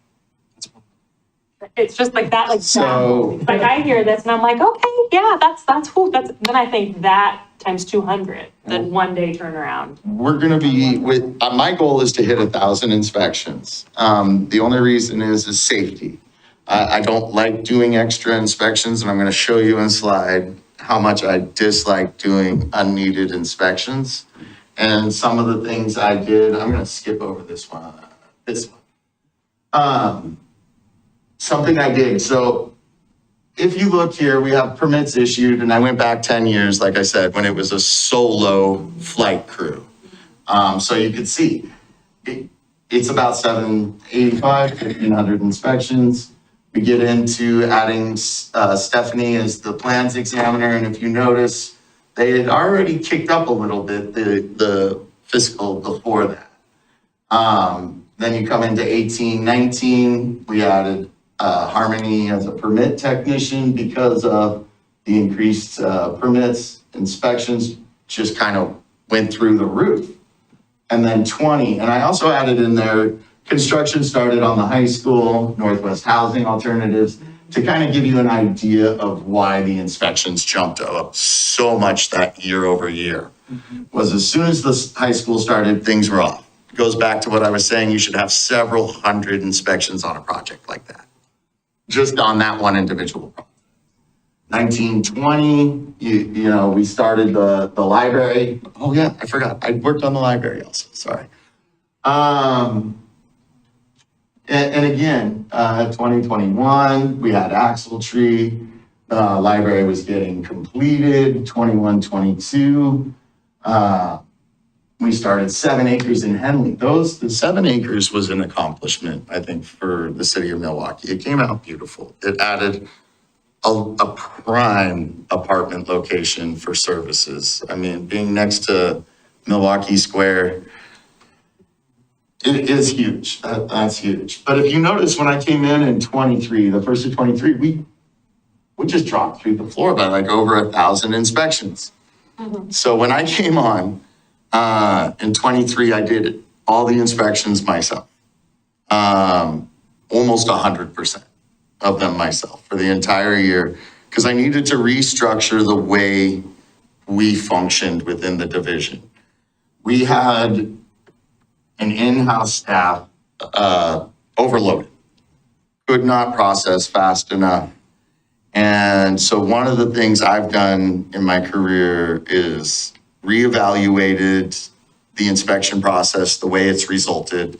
It's just like that, like So- that. Like I hear this and I'm like, okay, yeah, that's cool. Then I think that times 200, then 1 day turnaround. We're gonna be with, my goal is to hit 1,000 inspections. The only reason is safety. I don't like doing extra inspections, and I'm gonna show you in a slide how much I dislike doing unneeded inspections. And some of the things I did, I'm gonna skip over this one. Something I did, so if you look here, we have permits issued, and I went back 10 years, like I said, when it was a solo flight crew. So you could see, it's about 785, 1,500 inspections. We get into adding Stephanie as the plans examiner, and if you notice, they had already kicked up a little bit, the fiscal before that. Then you come into 18, 19, we added Harmony as a permit technician because of the increased permits, inspections just kind of went through the roof. And then 20, and I also added in there, construction started on the high school, Northwest Housing Alternatives, to kind of give you an idea of why the inspections jumped up so much that year over year. Was as soon as the high school started, things were off. It goes back to what I was saying, you should have several hundred inspections on a project like that. Just on that one individual project. 1920, you know, we started the library. Oh yeah, I forgot. I worked on the library also, sorry. And again, 2021, we had Axle Tree. Library was getting completed, 21, 22. We started 7 acres in Henley. The 7 acres was an accomplishment, I think, for the city of Milwaukee. It came out beautiful. It added a prime apartment location for services. I mean, being next to Milwaukie Square, it is huge. That's huge. But if you notice, when I came in 23, the first of 23, we just dropped through the floor by like over 1,000 inspections. So when I came on, in 23, I did all the inspections myself. Almost 100% of them myself for the entire year, because I needed to restructure the way we functioned within the division. We had an in-house staff overloaded, could not process fast enough. And so one of the things I've done in my career is reevaluated the inspection process, the way it's resulted,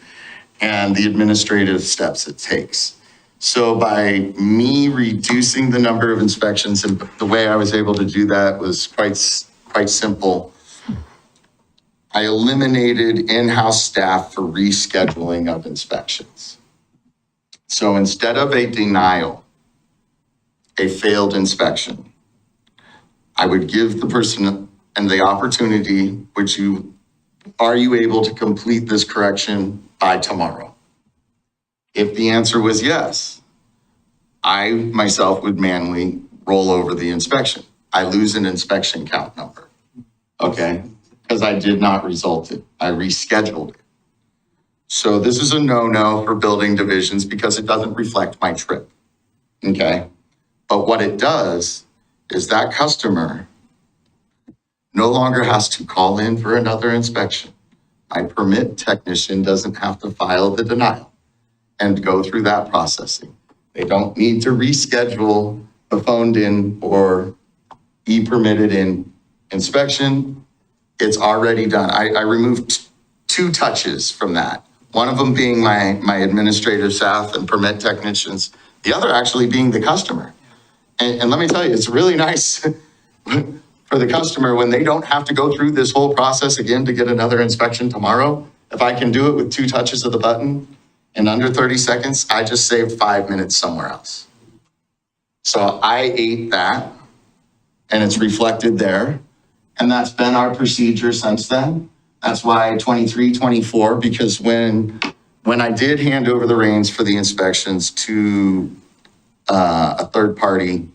and the administrative steps it takes. So by me reducing the number of inspections, and the way I was able to do that was quite simple. I eliminated in-house staff for rescheduling of inspections. So instead of a denial, a failed inspection, I would give the person and the opportunity, are you able to complete this correction by tomorrow? If the answer was yes, I myself would manually roll over the inspection. I lose an inspection count number, okay? Because I did not result it, I rescheduled it. So this is a no-no for building divisions because it doesn't reflect my trip, okay? But what it does is that customer no longer has to call in for another inspection. My permit technician doesn't have to file the denial and go through that processing. They don't need to reschedule the phoned in or e-permitted in inspection. It's already done. I removed 2 touches from that. One of them being my administrative staff and permit technicians, the other actually being the customer. And let me tell you, it's really nice for the customer when they don't have to go through this whole process again to get another inspection tomorrow. If I can do it with 2 touches of the button in under 30 seconds, I just saved 5 minutes somewhere else. So I ate that, and it's reflected there. And that's been our procedure since then. That's why 23, 24, because when when I did hand over the reins for the inspections to a third party,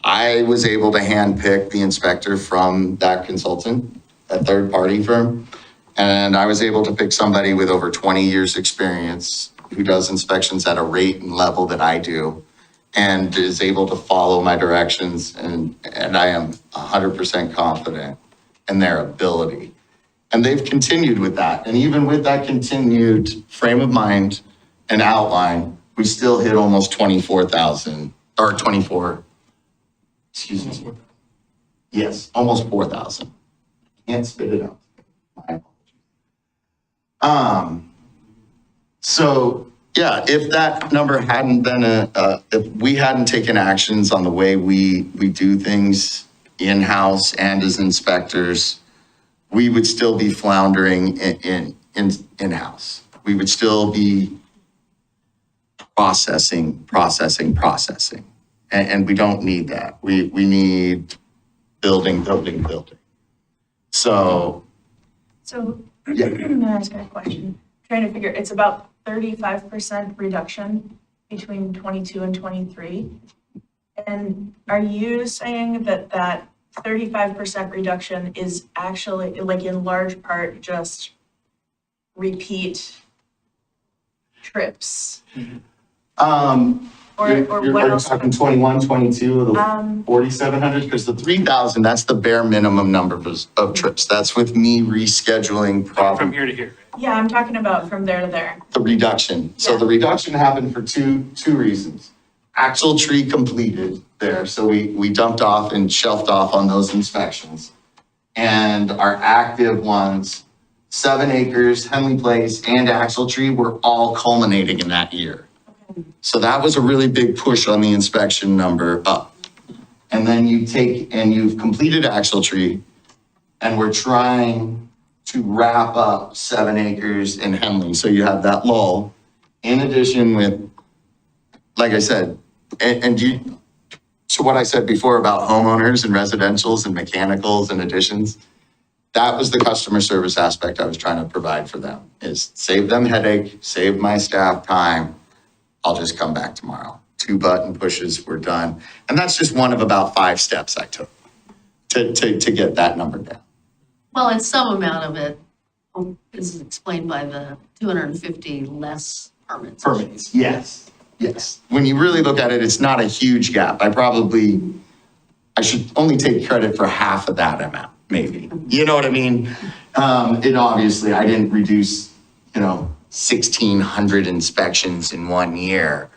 I was able to handpick the inspector from that consultant, that third party firm. And I was able to pick somebody with over 20 years' experience who does inspections at a rate and level that I do and is able to follow my directions. And I am 100% confident in their ability. And they've continued with that. And even with that continued frame of mind and outline, we still hit almost 24,000 or 24, excuse me. Yes, almost 4,000. Can't spit it out. My apologies. So yeah, if that number hadn't been if we hadn't taken actions on the way we do things in-house and as inspectors, we would still be floundering in-house. We would still be processing. And we don't need that. We need building. So, Yeah. I'm gonna ask a question. Trying to figure, it's about 35% reduction between 22 and 23. And are you saying that that 35% reduction is actually, like, in large part just repeat trips? Or what You're else? talking 21, 22 of the 4,700? Because the 3,000, that's the bare minimum number of trips. That's with me rescheduling From here to here. Yeah, I'm talking about from there to there. the reduction. So the reduction happened for two reasons. Actual tree completed there, so we dumped off and shelved off on those inspections. And our active ones, 7 acres, Henley Place, and Axle Tree were all culminating in that year. So that was a really big push on the inspection number up. And then you've completed Axle Tree, and we're trying to wrap up 7 acres in Henley. So you have that lull. In addition with, like I said, to what I said before about homeowners and residentials and mechanicals and additions, that was the customer service aspect I was trying to provide for them, is save them headache, save my staff time. I'll just come back tomorrow. 2 button pushes, we're done. And that's just one of about 5 steps I took to get that number down. Well, and some amount of it is explained by the 250 less permits. Permits, yes. When you really look at it, it's not a huge gap. I should only take credit for half of that amount, maybe. You know what I mean? And obviously, I didn't reduce, 1,600 inspections in 1 year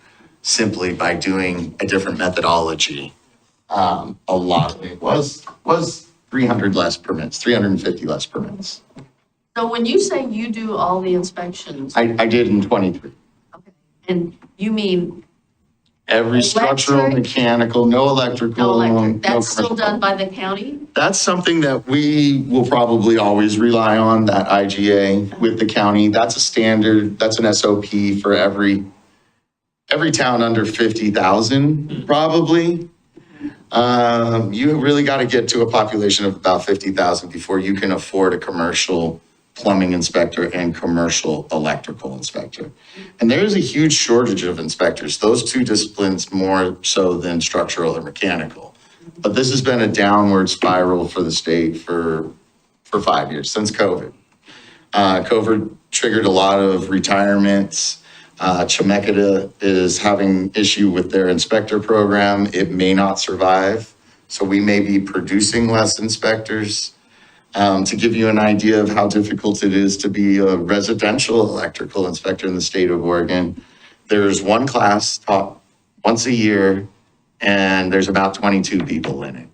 simply by doing a different methodology. A lot of it was 300 less permits, 350 less permits. So when you say you do all the inspections, I did in 23. okay, and you mean Every structural, Electric? mechanical, no electrical. no electric, no that's still commercial. done by the county? That's something that we will probably always rely on, that IGA with the county. That's a standard, that's an SOP for every town under 50,000, probably. You really got to get to a population of about 50,000 before you can afford a commercial plumbing inspector and commercial electrical inspector. And there's a huge shortage of inspectors, those 2 disciplines more so than structural or mechanical. But this has been a downward spiral for the state for 5 years, since COVID. COVID triggered a lot of retirements. Chemeketa is having issue with their inspector program. It may not survive. So we may be producing less inspectors. To give you an idea of how difficult it is to be a residential electrical inspector in the state of Oregon, there's 1 class taught once a year, and there's about 22 people in it.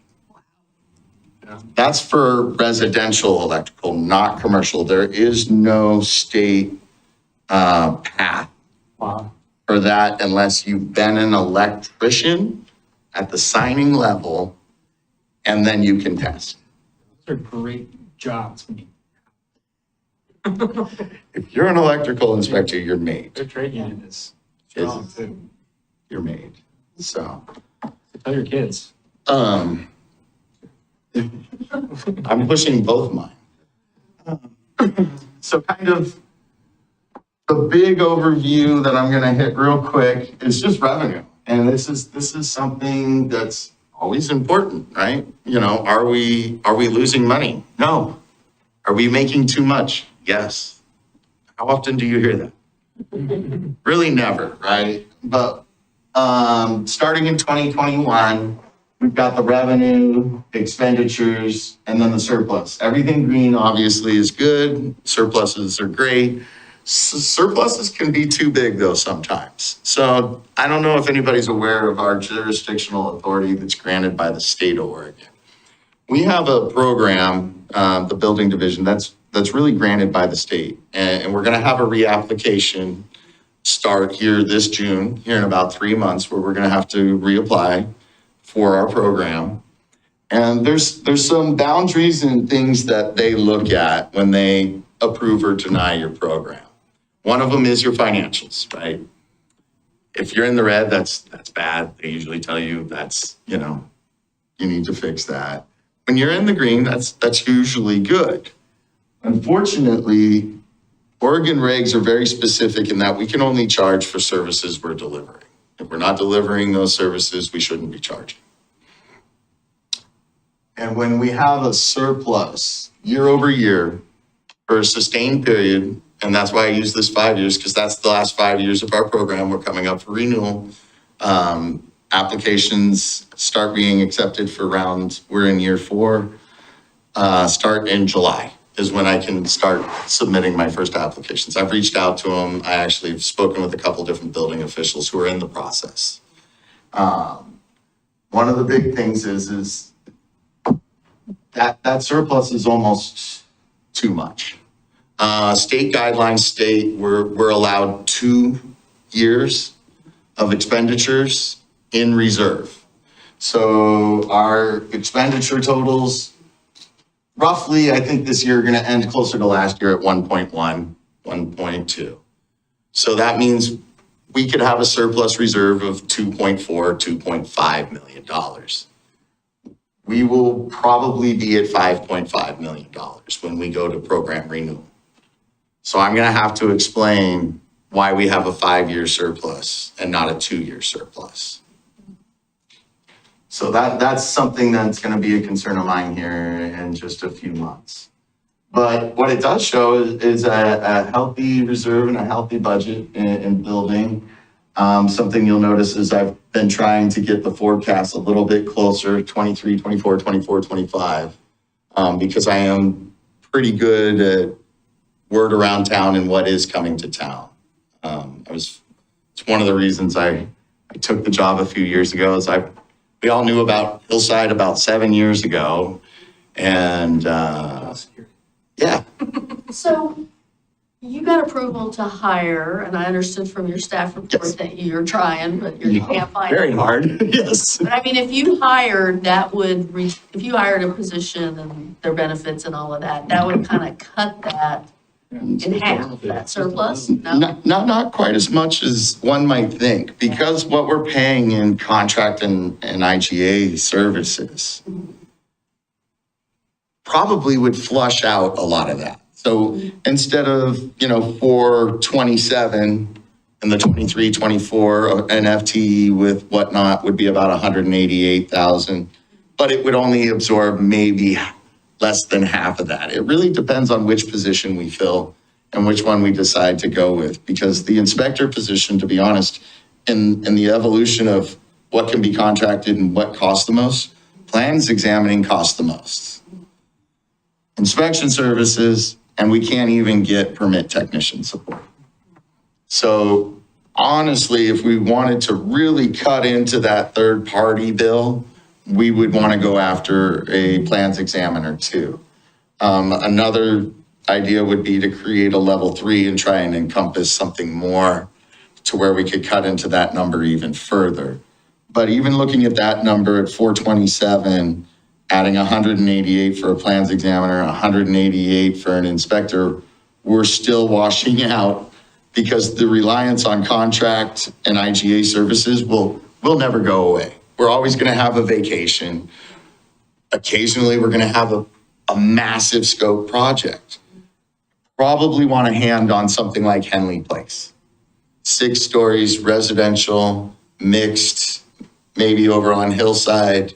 That's for residential electrical, not commercial. There is no state path Wow. for that unless you've been an electrician at the signing level, and then you can test. Those are great jobs. If you're an electrical inspector, you're made. Their trade union is strong too. You're made. So, Tell your kids. I'm pushing both mine. So kind of the big overview that I'm gonna hit real quick is just revenue. And this is something that's always important, right? You know, are we losing money? No. Are we making too much? Yes. How often do you hear that? Really never, right? But starting in 2021, we've got the revenue, expenditures, and then the surplus. Everything green obviously is good. Surpluses are great. Surpluses can be too big though sometimes. So I don't know if anybody's aware of our jurisdictional authority that's granted by the state of Oregon. We have a program, the building division, that's really granted by the state. And we're gonna have a reapplication start here this June, here in about 3 months, where we're gonna have to reapply for our program. And there's some boundaries and things that they look at when they approve or deny your program. One of them is your financials, right? If you're in the red, that's bad. They usually tell you that's, you need to fix that. When you're in the green, that's usually good. Unfortunately, Oregon regs are very specific in that we can only charge for services we're delivering. If we're not delivering those services, we shouldn't be charging. And when we have a surplus year over year for a sustained period, and that's why I use this 5 years, because that's the last 5 years of our program. We're coming up for renewal. Applications start being accepted for rounds. We're in year 4. Start in July is when I can start submitting my first applications. I've reached out to them. I actually have spoken with a couple different building officials who are in the process. One of the big things is that surplus is almost too much. State guidelines state we're allowed 2 years of expenditures in reserve. So our expenditure totals, roughly, I think this year are gonna end closer to last year at 1.1, 1.2. So that means we could have a surplus reserve of $2.4, $2.5 million. We will probably be at $5.5 million when we go to program renewal. So I'm gonna have to explain why we have a 5-year surplus and not a 2-year surplus. So that's something that's gonna be a concern of mine here in just a few months. But what it does show is a healthy reserve and a healthy budget in building. Something you'll notice is I've been trying to get the forecast a little bit closer, 23, 24, 24, 25, because I am pretty good at word around town and what is coming to town. It's one of the reasons I took the job a few years ago is we all knew about Hillside about 7 years ago. And yeah. So you got approval to hire, and I understood from your staff report that you're trying, but you can't find. Very hard, yes. But I mean, if you hired, if you hired a position and their benefits and all of that, that would kind of cut that in half, that surplus? No? Not quite as much as one might think, because what we're paying in contract and IGA services probably would flush out a lot of that. So instead of, 427 and the 23, 24, an FTE with whatnot would be about 188,000, but it would only absorb maybe less than half of that. It really depends on which position we fill and which one we decide to go with, because the inspector position, to be honest, in the evolution of what can be contracted and what costs the most, plans examining costs the most. Inspection services, and we can't even get permit technician support. So honestly, if we wanted to really cut into that third party bill, we would want to go after a plans examiner too. Another idea would be to create a level 3 and try and encompass something more to where we could cut into that number even further. But even looking at that number at 427, adding 188 for a plans examiner, 188 for an inspector, we're still washing out, because the reliance on contract and IGA services will never go away. We're always going to have a vacation. Occasionally, we're going to have a massive scope project. probably want a hand on something like Henley Place. 6 stories, residential, mixed, maybe over on Hillside.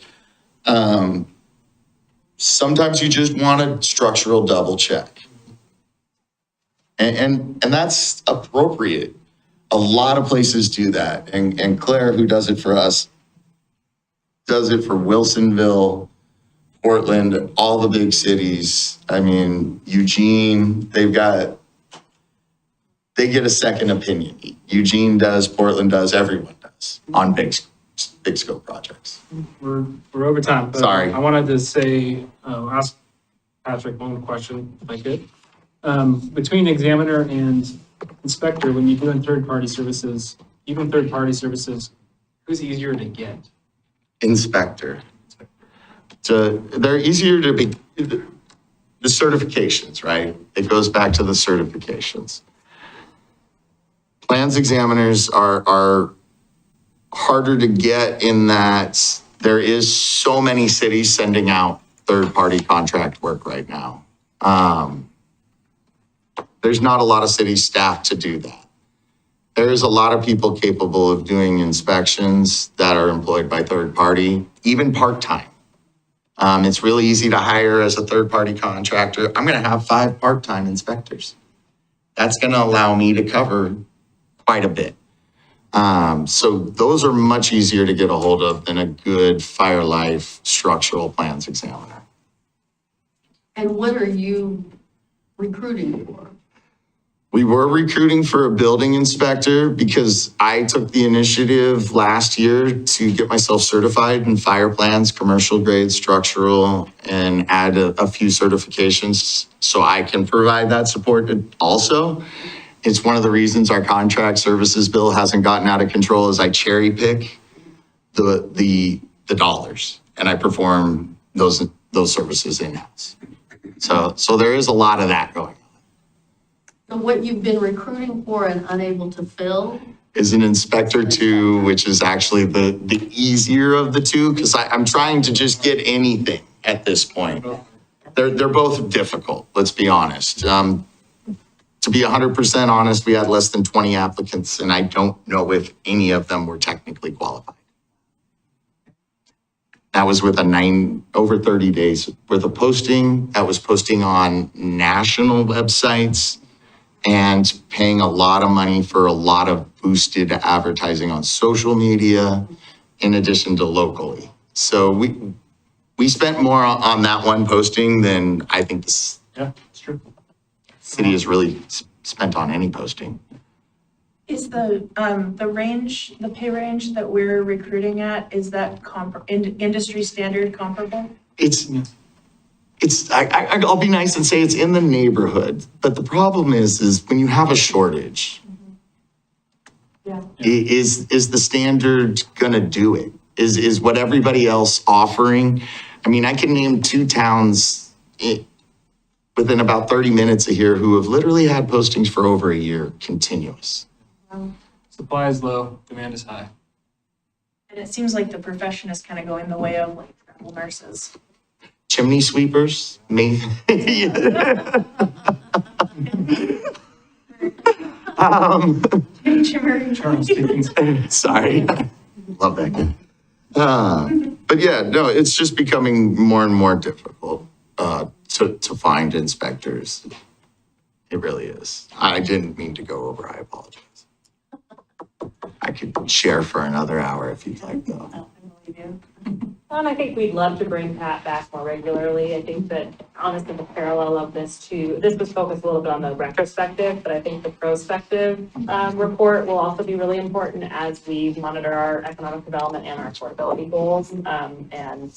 Sometimes you just want a structural double check. And that's appropriate. A lot of places do that. And Claire, who does it for us, does it for Wilsonville, Portland, all the big cities. I mean, Eugene, they get a second opinion. Eugene does, Portland does, everyone does on big scope projects. We're over time, but Sorry. I wanted to say, ask Patrick one question if I could. Between examiner and inspector, when you're doing third-party services, even third-party services, who's easier to get? Inspector. They're easier to be, the certifications, right? It goes back to the certifications. Plans examiners are harder to get in that there is so many cities sending out third-party contract work right now. There's not a lot of cities staffed to do that. There's a lot of people capable of doing inspections that are employed by third party, even part-time. It's really easy to hire as a third-party contractor. I'm going to have 5 part-time inspectors. That's going to allow me to cover quite a bit. So those are much easier to get a hold of than a good fire life structural plans examiner. And what are you recruiting for? We were recruiting for a building inspector because I took the initiative last year to get myself certified in fire plans, commercial grade, structural, and add a few certifications so I can provide that support also. It's one of the reasons our contract services bill hasn't gotten out of control is I cherry pick the dollars and I perform those services in-house. So there is a lot of that going on. So what you've been recruiting for and unable to fill? Is an inspector 2, which is actually the easier of the two, because I'm trying to just get anything at this point. They're both difficult, let's be honest. To be 100% honest, we had less than 20 applicants, and I don't know if any of them were technically qualified. That was with over 30 days worth of posting. That was posting on national websites and paying a lot of money for a lot of boosted advertising on social media, in addition to locally. So we spent more on that one posting than I think this It's true. city has really spent on any posting. Is the range, the pay range that we're recruiting at, is that industry standard comparable? I'll be nice and say it's in the neighborhood, but the problem is when you have a shortage, is the standard gonna do it? Is what everybody else offering? I mean, I can name 2 towns within about 30 minutes of here who have literally had postings for over a year, continuous. Supply is low, demand is high. And it seems like the profession is kind of going the way of like travel nurses. Chimney sweepers, me. Charles Dickens. Sorry, love that guy. But yeah, no, it's just becoming more and more difficult to find inspectors. It really is. I didn't mean to go over, I apologize. I could share for another hour if you'd like, though. And I think we'd love to bring Pat back more regularly. I think that honestly, the parallel of this was focused a little bit on the retrospective, but I think the prospective report will also be really important as we monitor our economic development and our affordability goals, and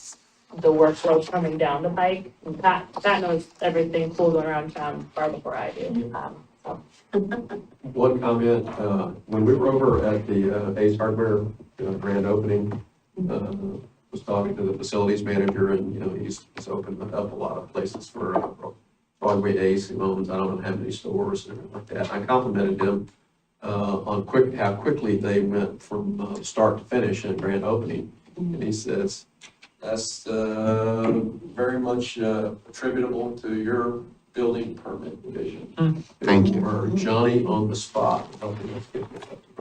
the workload coming down the pike. And Pat knows everything cool going around town far before I do. So. One comment, when we were over at the Ace Hardware grand opening, was talking to the facilities manager, and he's opened up a lot of places for Broadway Ace. He owns I don't know how many stores and everything like that. I complimented him on how quickly they went from start to finish in grand opening, and he says that's very much attributable to your building permit division. Thank you. We're Johnny on the spot, helping us get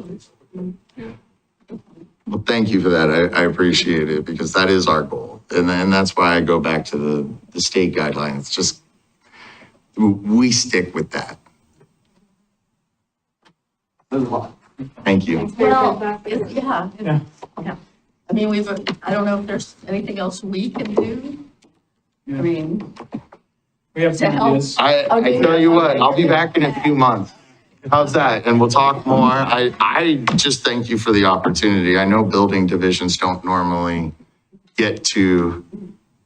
this up. Well, thank you for that. I appreciate it because that is our goal. And that's why I go back to the state guidelines. Just, we stick with that. There's a lot. Thank you. Well, yeah. I mean, I don't know if there's anything else we can do. I mean, We have To help. ideas. I tell you what, I'll be back in a few months. How's that? And we'll talk more. I just thank you for the opportunity. I know building divisions don't normally get to,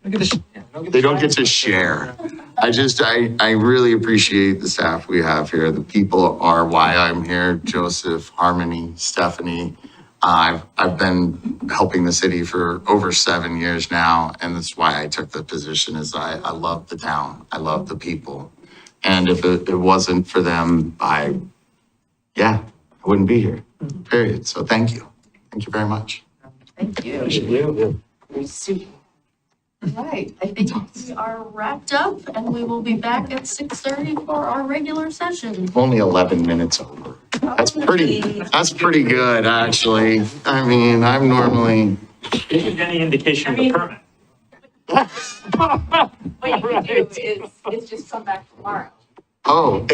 they don't get to share. I really appreciate the staff we have here. The people are why I'm here. Joseph, Harmony, Stephanie. I've been helping the city for over 7 years now, and that's why I took the position is I love the town. I love the people. And if it wasn't for them, I wouldn't be here, period. So thank you. Thank you very much. thank you. Right, I think we are wrapped up and we will be back at 6:30 for our regular session. Only 11 minutes over. That's pretty good, actually. I mean, I'm normally, If you any indication of the permit. What you can do is just come back tomorrow. oh,